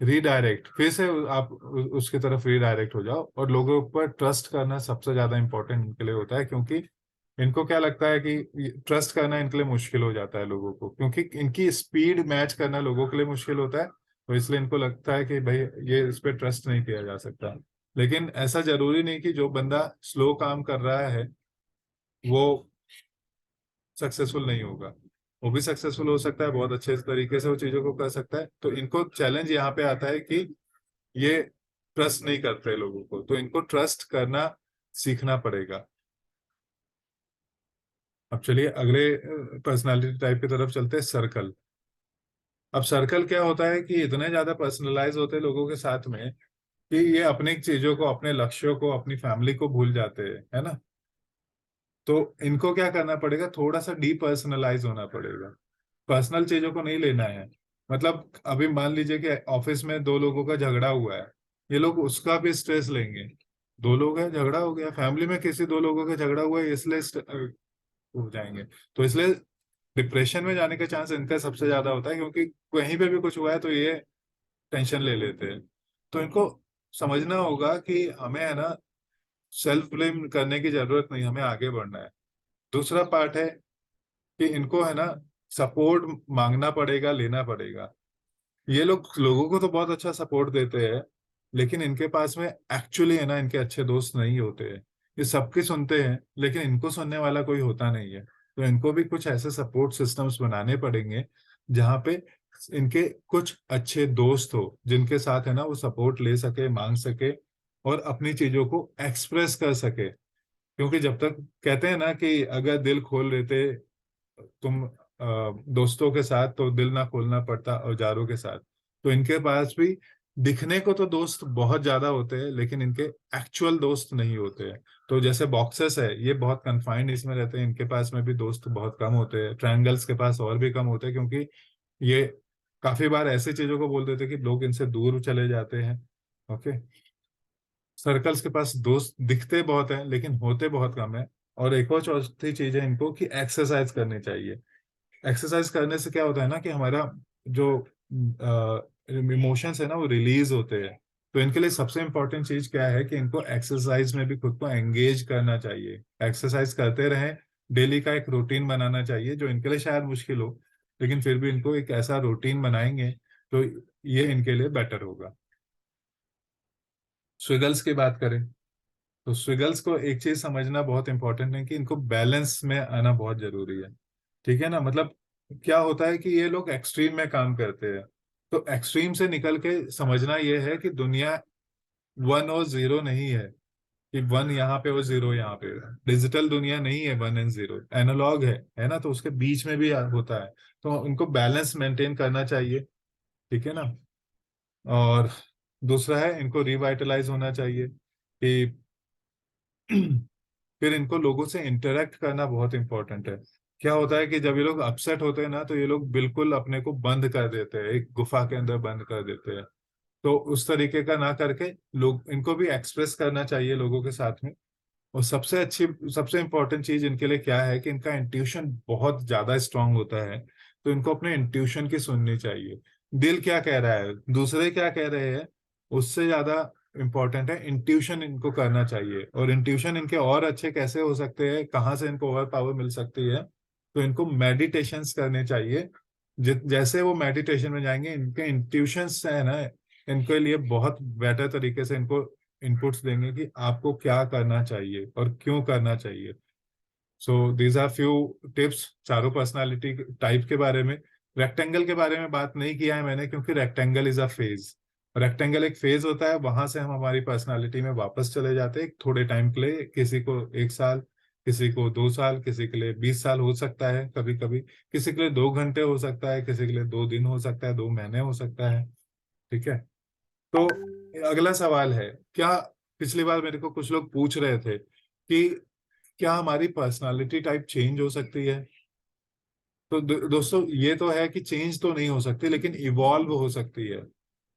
A: रीडायरेक्ट, फिर से आप उसकी तरफ रीडायरेक्ट हो जाओ। और लोगों पर ट्रस्ट करना सबसे ज्यादा इंपॉर्टेंट इनके लिए होता है, क्योंकि इनको क्या लगता है कि ट्रस्ट करना इनके लिए मुश्किल हो जाता है लोगों को, क्योंकि इनकी स्पीड मैच करना लोगों के लिए मुश्किल होता है। तो इसलिए इनको लगता है कि भाई ये इस पर ट्रस्ट नहीं किया जा सकता। लेकिन ऐसा जरूरी नहीं कि जो बंदा स्लो काम कर रहा है वो सक्सेसफुल नहीं होगा। वो भी सक्सेसफुल हो सकता है, बहुत अच्छे तरीके से वो चीजों को कर सकता है। तो इनको चैलेंज यहाँ पे आता है कि ये ट्रस्ट नहीं करते लोगों को, तो इनको ट्रस्ट करना सीखना पड़ेगा। अब चलिए अगले पर्सनालिटी टाइप की तरफ चलते हैं, सर्कल। अब सर्कल क्या होता है कि इतने ज्यादा पर्सनलाइज होते हैं लोगों के साथ में कि ये अपनी चीजों को, अपने लक्ष्यों को, अपनी फैमिली को भूल जाते हैं, है ना। तो इनको क्या करना पड़ेगा, थोड़ा सा डीपर्सनलाइज होना पड़ेगा। पर्सनल चीजों को नहीं लेना है। मतलब अभी मान लीजिए कि ऑफिस में दो लोगों का झगड़ा हुआ है, ये लोग उसका भी स्ट्रेस लेंगे। दो लोग हैं, झगड़ा हो गया, फैमिली में किसी दो लोगों का झगड़ा हुआ है, इसलिए हो जाएंगे। तो इसलिए डिप्रेशन में जाने का चांस इनका सबसे ज्यादा होता है, क्योंकि कहीं पे भी कुछ हुआ है तो ये टेंशन ले लेते हैं। तो इनको समझना होगा कि हमें है ना सेल्फ ब्लेम करने की जरूरत नहीं, हमें आगे बढ़ना है। दूसरा पार्ट है कि इनको है ना सपोर्ट मांगना पड़ेगा, लेना पड़ेगा। ये लोग लोगों को तो बहुत अच्छा सपोर्ट देते हैं, लेकिन इनके पास में एक्चुअली है ना इनके अच्छे दोस्त नहीं होते हैं। ये सबकी सुनते हैं, लेकिन इनको सुनने वाला कोई होता नहीं है। तो इनको भी कुछ ऐसे सपोर्ट सिस्टम्स बनाने पड़ेंगे जहाँ पे इनके कुछ अच्छे दोस्त हो, जिनके साथ है ना वो सपोर्ट ले सके, मांग सके, और अपनी चीजों को एक्सप्रेस कर सके। क्योंकि जब तक कहते हैं ना कि अगर दिल खोल लेते तुम दोस्तों के साथ तो दिल ना खोलना पड़ता औजारों के साथ। तो इनके पास भी दिखने को तो दोस्त बहुत ज्यादा होते हैं, लेकिन इनके एक्चुअल दोस्त नहीं होते हैं। तो जैसे बॉक्सेस है, ये बहुत कन्फाइंड इसमें रहते हैं, इनके पास में भी दोस्त बहुत कम होते हैं। ट्रायंगल्स के पास और भी कम होते हैं, क्योंकि ये काफी बार ऐसी चीजों को बोल देते हैं कि लोग इनसे दूर चले जाते हैं। ओके। सर्कल्स के पास दोस्त दिखते बहुत हैं, लेकिन होते बहुत कम है। और एक और चौथी चीज है इनको कि एक्सरसाइज करनी चाहिए। एक्सरसाइज करने से क्या होता है ना कि हमारा जो इमोशंस है ना वो रिलीज होते हैं। तो इनके लिए सबसे इंपॉर्टेंट चीज क्या है कि इनको एक्सरसाइज में भी खुद को एंगेज करना चाहिए। एक्सरसाइज करते रहें, डेली का एक रूटीन बनाना चाहिए, जो इनके लिए शायद मुश्किल हो, लेकिन फिर भी इनको एक ऐसा रूटीन बनाएंगे तो ये इनके लिए बेटर होगा। स्विगल्स की बात करें, तो स्विगल्स को एक चीज समझना बहुत इंपॉर्टेंट है कि इनको बैलेंस में आना बहुत जरूरी है। ठीक है ना, मतलब क्या होता है कि ये लोग एक्सट्रीम में काम करते हैं। तो एक्सट्रीम से निकल के समझना ये है कि दुनिया वन और जीरो नहीं है, कि वन यहाँ पे और जीरो यहाँ पे। डिजिटल दुनिया नहीं है, वन एंड जीरो एनालॉग है ना। तो उसके बीच में भी होता है। तो इनको बैलेंस मेंटेन करना चाहिए। ठीक है ना। और दूसरा है, इनको रिवाइटलाइज होना चाहिए कि फिर इनको लोगों से इंटरेक्ट करना बहुत इंपॉर्टेंट है। क्या होता है कि जब ये लोग अपसेट होते हैं ना, तो ये लोग बिल्कुल अपने को बंद कर देते हैं, एक गुफा के अंदर बंद कर देते हैं। तो उस तरीके का ना करके लोग इनको भी एक्सप्रेस करना चाहिए लोगों के साथ में। और सबसे इम्पोर्टेंट चीज इनके लिए क्या है कि इनका इंट्यूशन बहुत ज्यादा स्ट्रांग होता है। तो इनको अपने इंट्यूशन की सुननी चाहिए। दिल क्या कह रहा है, दूसरे क्या कह रहे हैं, उससे ज्यादा इम्पोर्टेंट है इंट्यूशन इनको करना चाहिए। और इंट्यूशन इनके और अच्छे कैसे हो सकते हैं, कहाँ से इनको और पावर मिल सकती है, तो इनको मेडिटेशंस करने चाहिए। जैसे वो मेडिटेशन में जाएंगे, इनके इंट्यूशंस है ना, इनके लिए बहुत बेटर तरीके से इनको इनपुट्स देंगे कि आपको क्या करना चाहिए और क्यों करना चाहिए। So these are few tips चारों पर्सनालिटी टाइप के बारे में। रेक्टेंगल के बारे में बात नहीं किया है मैंने, क्योंकि rectangle is a phase. Rectangle एक फेज होता है, वहां से हम हमारी पर्सनालिटी में वापस चले जाते हैं थोड़े टाइम के लिए। किसी को 1 साल, किसी को 2 साल, किसी के लिए 20 साल हो सकता है कभी कभी। किसी के लिए 2 घंटे हो सकता है, किसी के लिए 2 दिन हो सकता है, 2 महीने हो सकता है। ठीक है। तो अगला सवाल है, क्या पिछली बार मेरे को कुछ लोग पूछ रहे थे कि क्या हमारी पर्सनालिटी टाइप चेंज हो सकती है। तो दोस्तों ये तो है कि चेंज तो नहीं हो सकती, लेकिन इवॉल्व हो सकती है।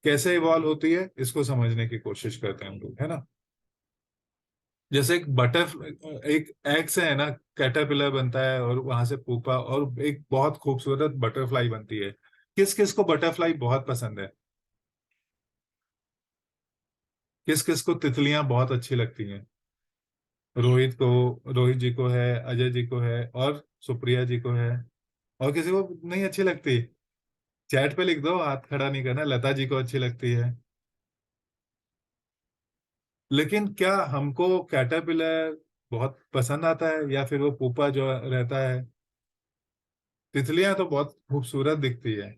A: कैसे इवॉल्व होती है इसको समझने की कोशिश करते हैं हम लोग, है ना। जैसे एक एग से है ना कैटरपिलर बनता है, और वहां से पुपा, और एक बहुत खूबसूरत बटरफ्लाई बनती है। किस किस को बटरफ्लाई बहुत पसंद है, किस किस को तितलियां बहुत अच्छी लगती हैं। रोहित जी को है, अजय जी को है, और सुप्रिया जी को है। और किसी को नहीं अच्छी लगती, चैट पे लिख दो, हाथ खड़ा नहीं करना। लता जी को अच्छी लगती है। लेकिन क्या हमको कैटरपिलर बहुत पसंद आता है, या फिर वो पुपा जो रहता है। तितलियां तो बहुत खूबसूरत दिखती है,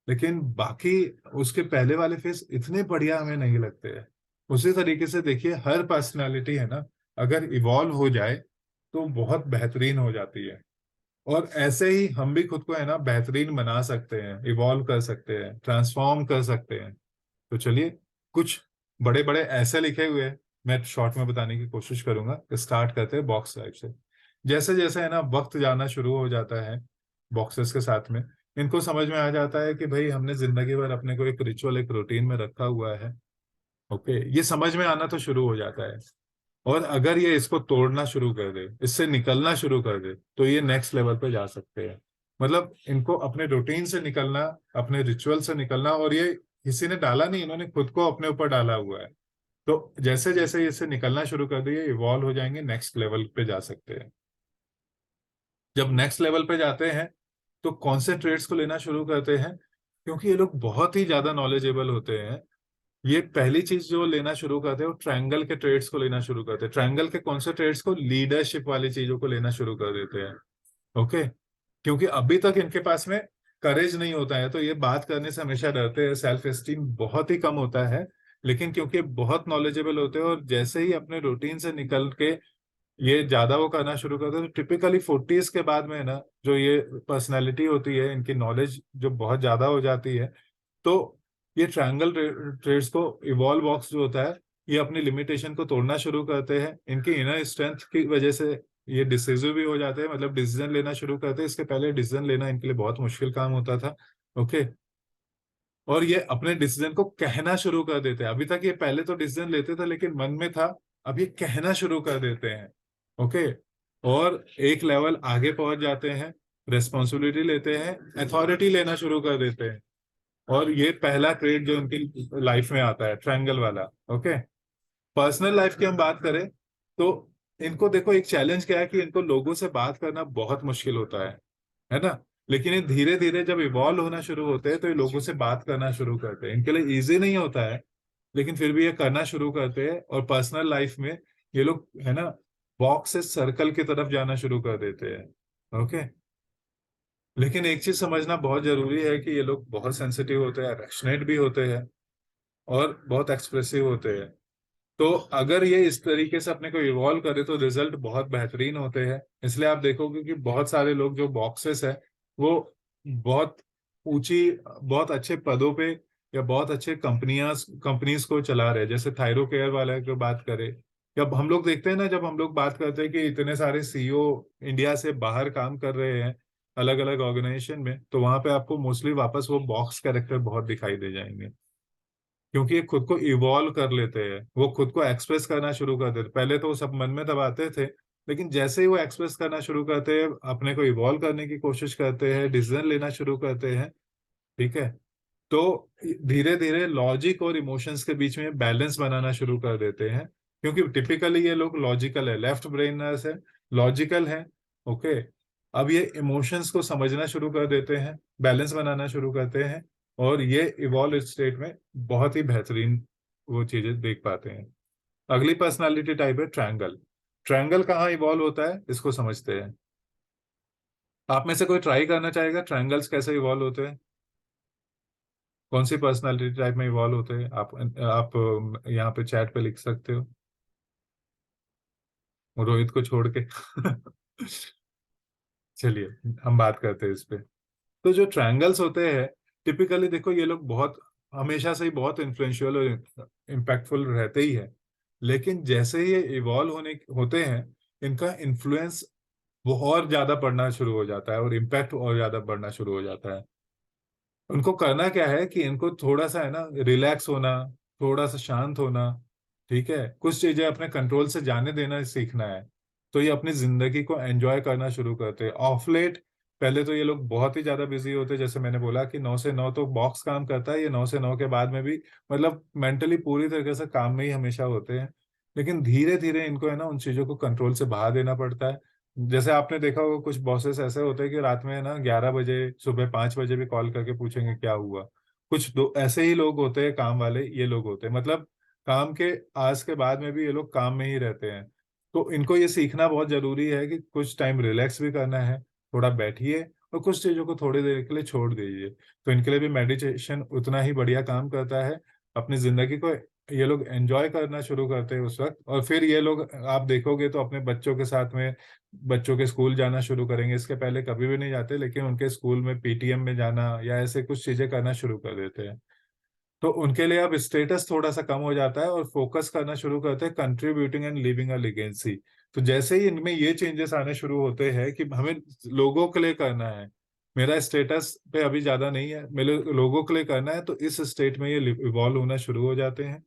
A: लेकिन बाकी उसके पहले वाले फेस इतने बढ़िया हमें नहीं लगते हैं। उसी तरीके से देखिए, हर पर्सनालिटी है ना, अगर इवॉल्व हो जाए तो बहुत बेहतरीन हो जाती है। और ऐसे ही हम भी खुद को है ना बेहतरीन बना सकते हैं, इवॉल्व कर सकते हैं, ट्रांसफॉर्म कर सकते हैं। तो चलिए, कुछ बड़े बड़े ऐसे लिखे हुए हैं, मैं शॉर्ट में बताने की कोशिश करूंगा। स्टार्ट करते हैं बॉक्स टाइप से। जैसे जैसे है ना वक्त जाना शुरू हो जाता है बॉक्सेस के साथ में, इनको समझ में आ जाता है कि भाई हमने जिंदगी भर अपने को एक रिचुअल, एक रूटीन में रखा हुआ है। ओके, ये समझ में आना तो शुरू हो जाता है। और अगर ये इसको तोड़ना शुरू कर दे, इससे निकलना शुरू कर दे, तो ये नेक्स्ट लेवल पे जा सकते हैं। मतलब इनको अपने रूटीन से निकलना, अपने रिचुअल से निकलना, और ये किसी ने डाला नहीं, इन्होंने खुद को अपने ऊपर डाला हुआ है। तो जैसे जैसे इससे निकलना शुरू कर दिए, इवॉल्व हो जाएंगे, नेक्स्ट लेवल पे जा सकते हैं। जब नेक्स्ट लेवल पे जाते हैं, तो कौन से ट्रेड्स को लेना शुरू करते हैं, क्योंकि ये लोग बहुत ही ज्यादा नॉलेजेबल होते हैं। ये पहली चीज जो लेना शुरू करते हैं वो ट्रायंगल के ट्रेड्स को लेना शुरू करते हैं। ट्रायंगल के कौन से ट्रेड्स को, लीडरशिप वाली चीजों को लेना शुरू कर देते हैं। ओके। क्योंकि अभी तक इनके पास में करेज नहीं होता है, तो ये बात करने से हमेशा डरते हैं, सेल्फ एस्टीम बहुत ही कम होता है। लेकिन क्योंकि बहुत नॉलेजेबल होते हैं, और जैसे ही अपने रूटीन से निकल के ये ज्यादा वो करना शुरू करते हैं, तो टिपिकली 40s के बाद में है ना, जो ये पर्सनैलिटी होती है, इनकी नॉलेज जो बहुत ज्यादा हो जाती है, तो ये ट्रायंगल ट्रेड्स को इवॉल्व बॉक्स जो होता है, ये अपनी लिमिटेशन को तोड़ना शुरू करते हैं। इनकी इनर स्ट्रेंथ की वजह से ये डिसिसिव भी हो जाते हैं, मतलब डिसीजन लेना शुरू करते हैं। इसके पहले डिसीजन लेना इनके लिए बहुत मुश्किल काम होता था। ओके। और ये अपने डिसीजन को कहना शुरू कर देते हैं। अभी तक ये पहले तो डिसीजन लेते थे लेकिन मन में था, अब ये कहना शुरू कर देते हैं। ओके। और एक लेवल आगे पहुंच जाते हैं, रेस्पॉन्सिबिलिटी लेते हैं, अथॉरिटी लेना शुरू कर देते हैं। और ये पहला ट्रेड जो उनकी लाइफ में आता है, ट्रायंगल वाला। ओके। पर्सनल लाइफ की हम बात करें तो इनको देखो, एक चैलेंज क्या है कि इनको लोगों से बात करना बहुत मुश्किल होता है ना। लेकिन ये धीरे धीरे जब इवॉल्व होना शुरू होते हैं तो ये लोगों से बात करना शुरू करते हैं। इनके लिए इजी नहीं होता है, लेकिन फिर भी ये करना शुरू करते हैं। और पर्सनल लाइफ में ये लोग है ना, बॉक्स से सर्कल की तरफ जाना शुरू कर देते हैं। ओके। लेकिन एक चीज समझना बहुत जरूरी है कि ये लोग बहुत सेंसिटिव होते हैं, पैशनेट भी होते हैं, और बहुत एक्सप्रेसिव होते हैं। तो अगर ये इस तरीके से अपने को इवॉल्व करे तो रिजल्ट बहुत बेहतरीन होते हैं। इसलिए आप देखोगे कि बहुत सारे लोग जो बॉक्सेस है, वो बहुत ऊंची, बहुत अच्छे पदों पे या बहुत अच्छे कंपनीज को चला रहे हैं। जैसे थायरो केयर वाले की बात करें, जब हम लोग देखते हैं ना, जब हम लोग बात करते हैं कि इतने सारे सीईओ इंडिया से बाहर काम कर रहे हैं अलग अलग ऑर्गेनाइजेशन में, तो वहां पे आपको मोस्टली वापस वो बॉक्स कैरेक्टर बहुत दिखाई दे जाएंगे। क्योंकि ये खुद को इवॉल्व कर लेते हैं, वो खुद को एक्सप्रेस करना शुरू कर देते। पहले तो वो सब मन में दबाते थे, लेकिन जैसे ही वो एक्सप्रेस करना शुरू करते हैं, अपने को इवॉल्व करने की कोशिश करते हैं, डिसीजन लेना शुरू करते हैं, ठीक है, तो धीरे धीरे लॉजिक और इमोशंस के बीच में बैलेंस बनाना शुरू कर देते हैं। क्योंकि टिपिकली ये लोग लॉजिकल है, लेफ्ट ब्रेनर्स है, लॉजिकल है। ओके। अब ये इमोशंस को समझना शुरू कर देते हैं, बैलेंस बनाना शुरू करते हैं, और ये इवॉल्व स्टेट में बहुत ही बेहतरीन वो चीजें देख पाते हैं। अगली पर्सनालिटी टाइप है ट्रायंगल। ट्रायंगल कहाँ इवॉल्व होता है, इसको समझते हैं। आप में से कोई ट्राई करना चाहेगा ट्रायंगल्स कैसे इवॉल्व होते हैं? कौन सी पर्सनालिटी टाइप में इवॉल्व होते हैं? आप यहाँ पे चैट पे लिख सकते हो, रोहित को छोड़ के। चलिए हम बात करते हैं इस पे। तो जो ट्रायंगल्स होते हैं, टिपिकली देखो ये लोग बहुत हमेशा से ही बहुत इन्फ्लुएंशियल और इम्पैक्टफुल रहते ही है। लेकिन जैसे ही ये इवॉल्व होने होते हैं, इनका इन्फ्लुएंस वो और ज्यादा बढ़ना शुरू हो जाता है, और इम्पैक्ट और ज्यादा बढ़ना शुरू हो जाता है। उनको करना क्या है कि इनको थोड़ा सा है ना रिलैक्स होना, थोड़ा सा शांत होना, ठीक है, कुछ चीजें अपने कंट्रोल से जाने देना सीखना है। तो ये अपनी जिंदगी को एंजॉय करना शुरू करते हैं ऑफ लेट। पहले तो ये लोग बहुत ही ज्यादा बिजी होते हैं, जैसे मैंने बोला कि 9 से 9 तो बॉक्स काम करता है, ये 9 से 9 के बाद में भी मतलब मेंटली पूरी तरीके से काम में ही हमेशा होते हैं। लेकिन धीरे धीरे इनको है ना उन चीजों को कंट्रोल से बाहर देना पड़ता है। जैसे आपने देखा होगा कुछ बॉसेस ऐसे होते हैं कि रात में है ना 11 बजे, सुबह 5 बजे भी कॉल करके पूछेंगे क्या हुआ। कुछ दो ऐसे ही लोग होते हैं, काम वाले ये लोग होते हैं, मतलब काम के आज के बाद में भी ये लोग काम में ही रहते हैं। तो इनको ये सीखना बहुत जरूरी है कि कुछ टाइम रिलैक्स भी करना है, थोड़ा बैठिए और कुछ चीजों को थोड़ी देर के लिए छोड़ दीजिए। तो इनके लिए भी मेडिटेशन उतना ही बढ़िया काम करता है। अपनी जिंदगी को ये लोग एंजॉय करना शुरू करते हैं उस वक्त। और फिर ये लोग आप देखोगे तो अपने बच्चों के साथ में, बच्चों के स्कूल जाना शुरू करेंगे। इसके पहले कभी भी नहीं जाते, लेकिन उनके स्कूल में पीटीएम में जाना या ऐसे कुछ चीजें करना शुरू कर देते हैं। तो उनके लिए अब स्टेटस थोड़ा सा कम हो जाता है, और फोकस करना शुरू करते हैं contributing and living a legacy. तो जैसे ही इनमें ये चेंजेस आने शुरू होते हैं कि हमें लोगों के लिए करना है, मेरा स्टेटस पे अभी ज्यादा नहीं है, मेरे लोगों के लिए करना है, तो इस स्टेट में ये इवॉल्व होना शुरू हो जाते हैं।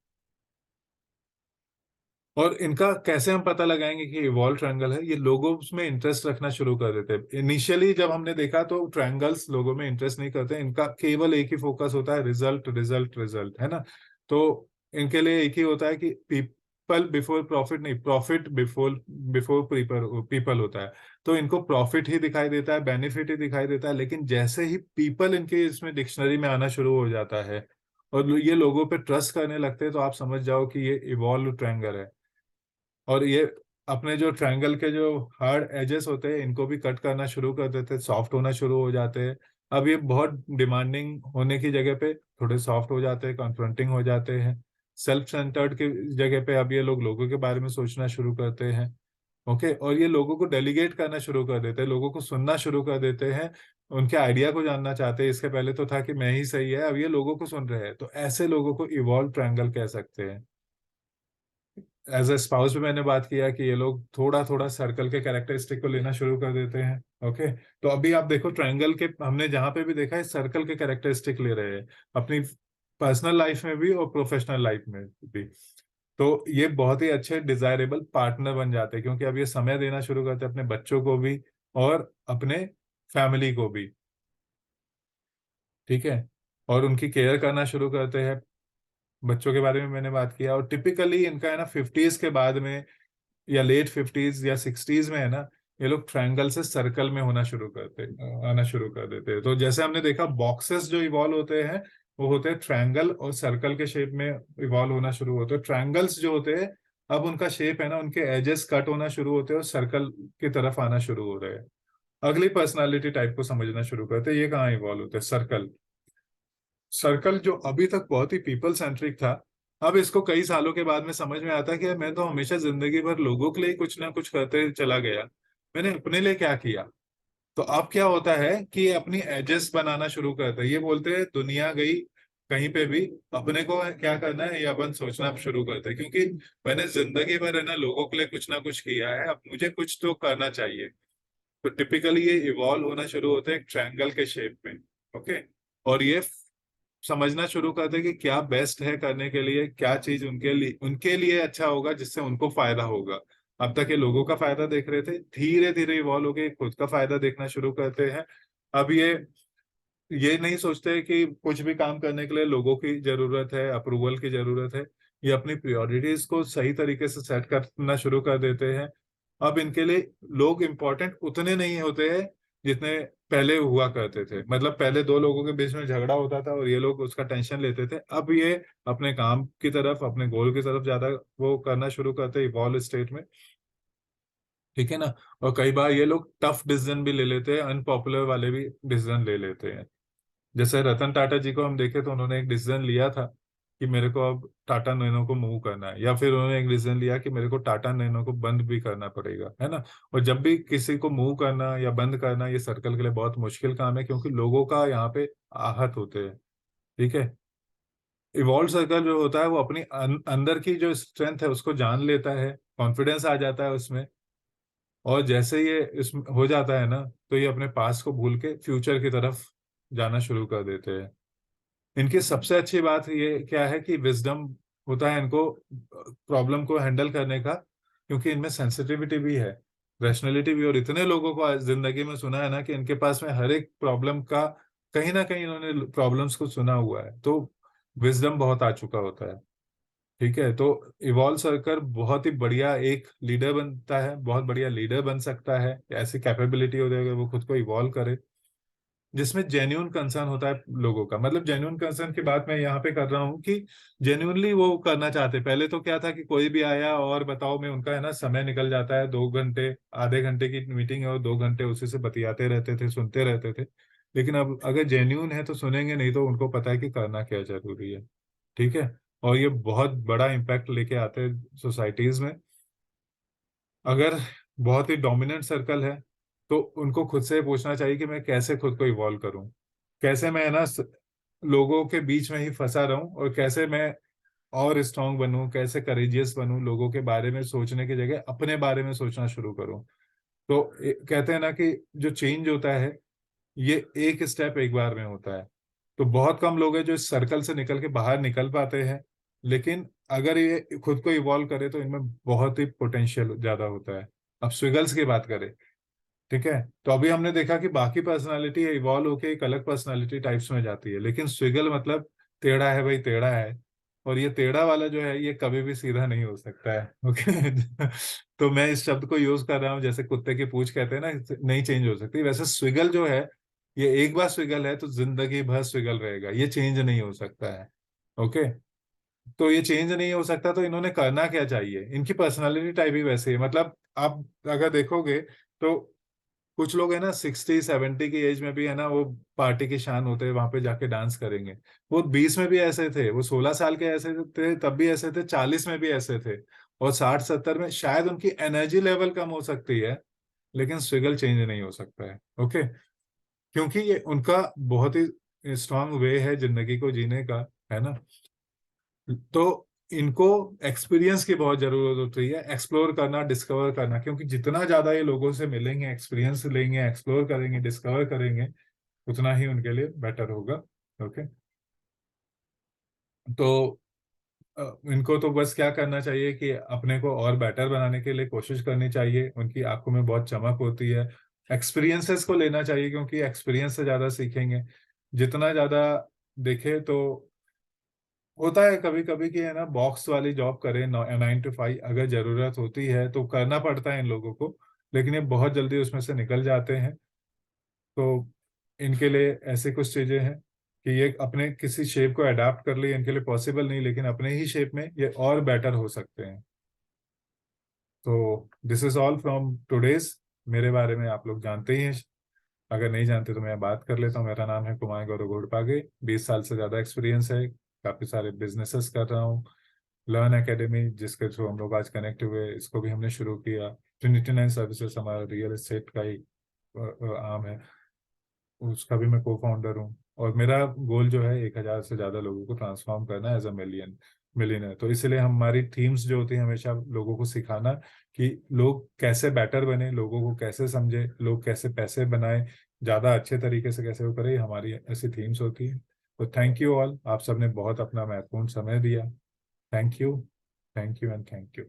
A: और इनका कैसे हम पता लगाएंगे कि इवॉल्व ट्रायंगल है? ये लोगों में इंटरेस्ट रखना शुरू कर देते हैं। इनिशियली जब हमने देखा तो ट्रायंगल्स लोगों में इंटरेस्ट नहीं करते, इनका केवल एक ही फोकस होता है, रिजल्ट रिजल्ट रिजल्ट, है ना। तो इनके लिए एक ही होता है कि पीपल बिफोर प्रॉफिट, नहीं, profit before before people people होता है। तो इनको प्रॉफिट ही दिखाई देता है, बेनिफिट ही दिखाई देता है। लेकिन जैसे ही पीपल इनके इसमें डिक्शनरी में आना शुरू हो जाता है और ये लोगों पे ट्रस्ट करने लगते हैं, तो आप समझ जाओ कि ये इवॉल्व ट्रायंगल है। और ये अपने जो ट्रायंगल के जो हार्ड एजेस होते हैं, इनको भी कट करना शुरू कर देते हैं, सॉफ्ट होना शुरू हो जाते हैं। अब ये बहुत डिमांडिंग होने की जगह पे थोड़े सॉफ्ट हो जाते हैं, कॉन्फ्रंटिंग हो जाते हैं। सेल्फ सेंटर्ड की जगह पे अब ये लोग लोगों के बारे में सोचना शुरू करते हैं। ओके, और ये लोगों को डेलीगेट करना शुरू कर देते हैं, लोगों को सुनना शुरू कर देते हैं, उनके आइडिया को जानना चाहते हैं। इसके पहले तो था कि मैं ही सही है, अब ये लोगों को सुन रहे हैं। तो ऐसे लोगों को इवॉल्व ट्रायंगल कह सकते हैं। एज अ स्पाउस भी मैंने बात किया कि ये लोग थोड़ा थोड़ा सर्कल के कैरेक्टरिस्टिक को लेना शुरू कर देते हैं। ओके, तो अभी आप देखो ट्रायंगल के हमने जहां पे भी देखा है सर्कल के कैरेक्टरिस्टिक ले रहे हैं अपनी पर्सनल लाइफ में भी और प्रोफेशनल लाइफ में भी। तो ये बहुत ही अच्छे डिजायरेबल पार्टनर बन जाते हैं, क्योंकि अब ये समय देना शुरू करते हैं अपने बच्चों को भी और अपने फैमिली को भी। ठीक है, और उनकी केयर करना शुरू करते हैं। बच्चों के बारे में मैंने बात किया, और टिपिकली इनका है ना 50s के बाद में या लेट 50s या 60s में है ना, ये लोग ट्रायंगल से सर्कल में आना शुरू कर देते हैं। तो जैसे हमने देखा बॉक्सेस जो इवॉल्व होते हैं वो होते हैं ट्रायंगल और सर्कल के शेप में इवॉल्व होना शुरू होते हैं। ट्रायंगल्स जो होते हैं अब उनका शेप है ना, उनके एजेस कट होना शुरू होते हैं और सर्कल की तरफ आना शुरू हो रहे हैं। अगली पर्सनालिटी टाइप को समझना शुरू करते हैं। ये कहाँ इवॉल्व होते हैं? सर्कल। सर्कल जो अभी तक बहुत ही पीपल सेंट्रिक था, अब इसको कई सालों के बाद में समझ में आता है कि मैं तो हमेशा जिंदगी भर लोगों के लिए कुछ ना कुछ करते चला गया, मैंने अपने लिए क्या किया? तो अब क्या होता है कि ये अपनी एजेस बनाना शुरू करता है। ये बोलते हैं दुनिया गई कहीं पे भी, अपने को क्या करना है ये अपन सोचना शुरू करते हैं, क्योंकि मैंने जिंदगी भर है ना लोगों के लिए कुछ ना कुछ किया है, अब मुझे कुछ तो करना चाहिए। तो टिपिकली ये इवॉल्व होना शुरू होता है एक ट्रायंगल के शेप में। ओके, और ये समझना शुरू करते हैं कि क्या बेस्ट है करने के लिए, क्या चीज उनके लिए अच्छा होगा, जिससे उनको फायदा होगा। अब तक ये लोगों का फायदा देख रहे थे, धीरे धीरे इवॉल्व होके खुद का फायदा देखना शुरू करते हैं। अब ये नहीं सोचते कि कुछ भी काम करने के लिए लोगों की जरूरत है, अप्रूवल की जरूरत है। ये अपनी प्रायोरिटीज को सही तरीके से सेट करना शुरू कर देते हैं। अब इनके लिए लोग इम्पोर्टेंट उतने नहीं होते हैं जितने पहले हुआ करते थे। मतलब पहले दो लोगों के बीच में झगड़ा होता था और ये लोग उसका टेंशन लेते थे, अब ये अपने काम की तरफ, अपने गोल की तरफ ज्यादा वो करना शुरू करते हैं इवॉल्व स्टेट में। ठीक है ना, और कई बार ये लोग टफ डिसीजन भी ले लेते हैं, अनपॉपुलर वाले भी डिसीजन ले लेते हैं। जैसे रतन टाटा जी को हम देखें तो उन्होंने एक डिसीजन लिया था कि मेरे को अब टाटा नैनो को मूव करना है, या फिर उन्होंने एक डिसीजन लिया कि मेरे को टाटा नैनो को बंद भी करना पड़ेगा, है ना। और जब भी किसी को मूव करना या बंद करना, ये सर्कल के लिए बहुत मुश्किल काम है, क्योंकि लोगों का यहाँ पे आहत होते हैं। ठीक है, इवॉल्व सर्कल जो होता है वो अपनी अंदर की जो स्ट्रेंथ है उसको जान लेता है, कॉन्फिडेंस आ जाता है उसमें। और जैसे ये इसमें हो जाता है ना, तो ये अपने पास को भूल के फ्यूचर की तरफ जाना शुरू कर देते हैं। इनकी सबसे अच्छी बात ये क्या है कि विजडम होता है इनको प्रॉब्लम को हैंडल करने का, क्योंकि इनमें सेंसिटिविटी भी है, रैशनैलिटी भी। और इतने लोगों को आज जिंदगी में सुना है ना कि इनके पास में हर एक प्रॉब्लम का कहीं ना कहीं इन्होंने प्रॉब्लम्स को सुना हुआ है, तो विजडम बहुत आ चुका होता है। ठीक है, तो इवॉल्व सर्कर बहुत ही बढ़िया एक लीडर बनता है, बहुत बढ़िया लीडर बन सकता है। ऐसी कैपेबिलिटी हो जाएगी वो खुद को इवॉल्व करे, जिसमें जेन्यून कंसर्न होता है लोगों का। मतलब जेन्यून कंसर्न की बात मैं यहाँ पे कर रहा हूँ कि जेन्यूनली वो करना चाहते। पहले तो क्या था कि कोई भी आया और बताओ में उनका है ना समय निकल जाता है, 2 घंटे, आधे घंटे की मीटिंग है और 2 घंटे उसी से बतियाते रहते थे, सुनते रहते थे। लेकिन अब अगर जेन्यून है तो सुनेंगे, नहीं तो उनको पता है कि करना क्या जरूरी है। ठीक है, और ये बहुत बड़ा इम्पैक्ट लेके आते हैं सोसाइटीज में। अगर बहुत ही डोमिनेंट सर्कल है तो उनको खुद से पूछना चाहिए कि मैं कैसे खुद को इवॉल्व करूं, कैसे मैं है ना लोगों के बीच में ही फंसा रहूं, और कैसे मैं और स्ट्रांग बनूं, कैसे करेजियस बनूं, लोगों के बारे में सोचने की जगह अपने बारे में सोचना शुरू करूं। तो कहते हैं ना कि जो चेंज होता है ये एक स्टेप एक बार में होता है। तो बहुत कम लोग हैं जो इस सर्कल से निकल के बाहर निकल पाते हैं, लेकिन अगर ये खुद को इवॉल्व करे तो इनमें बहुत ही पोटेंशियल ज्यादा होता है। अब स्विगल्स की बात करें, ठीक है, तो अभी हमने देखा कि बाकी पर्सनालिटी इवॉल्व होके एक अलग पर्सनालिटी टाइप्स में जाती है, लेकिन स्विगल मतलब टेढ़ा है भाई, टेढ़ा है। और ये टेढ़ा वाला जो है ये कभी भी सीधा नहीं हो सकता है। ओके तो मैं इस शब्द को यूज कर रहा हूँ, जैसे कुत्ते की पूंछ कहते हैं ना, नहीं चेंज हो सकती, वैसे स्विगल जो है ये एक बार स्विगल है तो जिंदगी भर स्विगल रहेगा, ये चेंज नहीं हो सकता है। ओके, तो ये चेंज नहीं हो सकता, तो इन्होंने करना क्या चाहिए? इनकी पर्सनालिटी टाइप ही वैसे है। मतलब आप अगर देखोगे तो कुछ लोग है ना 60 70 की एज में भी है ना वो पार्टी की शान होते हैं, वहां पे जाके डांस करेंगे। वो 20 में भी ऐसे थे, वो 16 साल के ऐसे थे तब भी ऐसे थे, 40 में भी ऐसे थे। और 60-70 में शायद उनकी एनर्जी लेवल कम हो सकती है, लेकिन स्ट्रगल चेंज नहीं हो सकता है। ओके, क्योंकि ये उनका बहुत ही स्ट्रांग वे है जिंदगी को जीने का, है ना। तो इनको एक्सपीरियंस की बहुत जरूरत होती है, एक्सप्लोर करना, डिस्कवर करना, क्योंकि जितना ज्यादा ये लोगों से मिलेंगे, एक्सपीरियंस लेंगे, एक्सप्लोर करेंगे, डिस्कवर करेंगे, उतना ही उनके लिए बेटर होगा। ओके, तो इनको तो बस क्या करना चाहिए कि अपने को और बेटर बनाने के लिए कोशिश करनी चाहिए। उनकी आंखों में बहुत चमक होती है, एक्सपीरियंसेस को लेना चाहिए, क्योंकि एक्सपीरियंस से ज्यादा सीखेंगे। जितना ज्यादा देखे तो होता है कभी कभी कि है ना, बॉक्स वाली जॉब करें, 9 to 5, अगर जरूरत होती है तो करना पड़ता है इन लोगों को, लेकिन ये बहुत जल्दी उसमें से निकल जाते हैं। तो इनके लिए ऐसे कुछ चीजें हैं कि ये अपने किसी शेप को अडाप्ट कर ले, इनके लिए पॉसिबल नहीं, लेकिन अपने ही शेप में ये और बेटर हो सकते हैं। तो this is all from today's. मेरे बारे में आप लोग जानते ही हैं, अगर नहीं जानते तो मैं बात कर लेता हूँ। मेरा नाम है कुमार गौरव घोड़पागे, 20 साल से ज़्यादा एक्सपीरियंस है, काफ़ी सारे बिजनेसेस कर रहा हूँ। लर्न एकेडमी, जिसके थ्रू हम लोग आज कनेक्ट हुए, इसको भी हमने शुरू किया। ट्रिनिटी 9 सर्विसेज हमारा रियल एस्टेट का ही आर्म है, उसका भी मैं को फाउंडर हूँ। और मेरा गोल जो है 1,000 से ज़्यादा लोगों को ट्रांसफॉर्म करना एज अ मिलियनर। तो इसलिए हमारी थीम्स जो होती है हमेशा लोगों को सिखाना कि लोग कैसे बेटर बने, लोगों को कैसे समझे, लोग कैसे पैसे बनाए, ज़्यादा अच्छे तरीके से कैसे वो करे, हमारी ऐसी थीम्स होती है। तो थैंक यू ऑल, आप सबने बहुत अपना महत्वपूर्ण समय दिया। Thank you, thank you and thank you.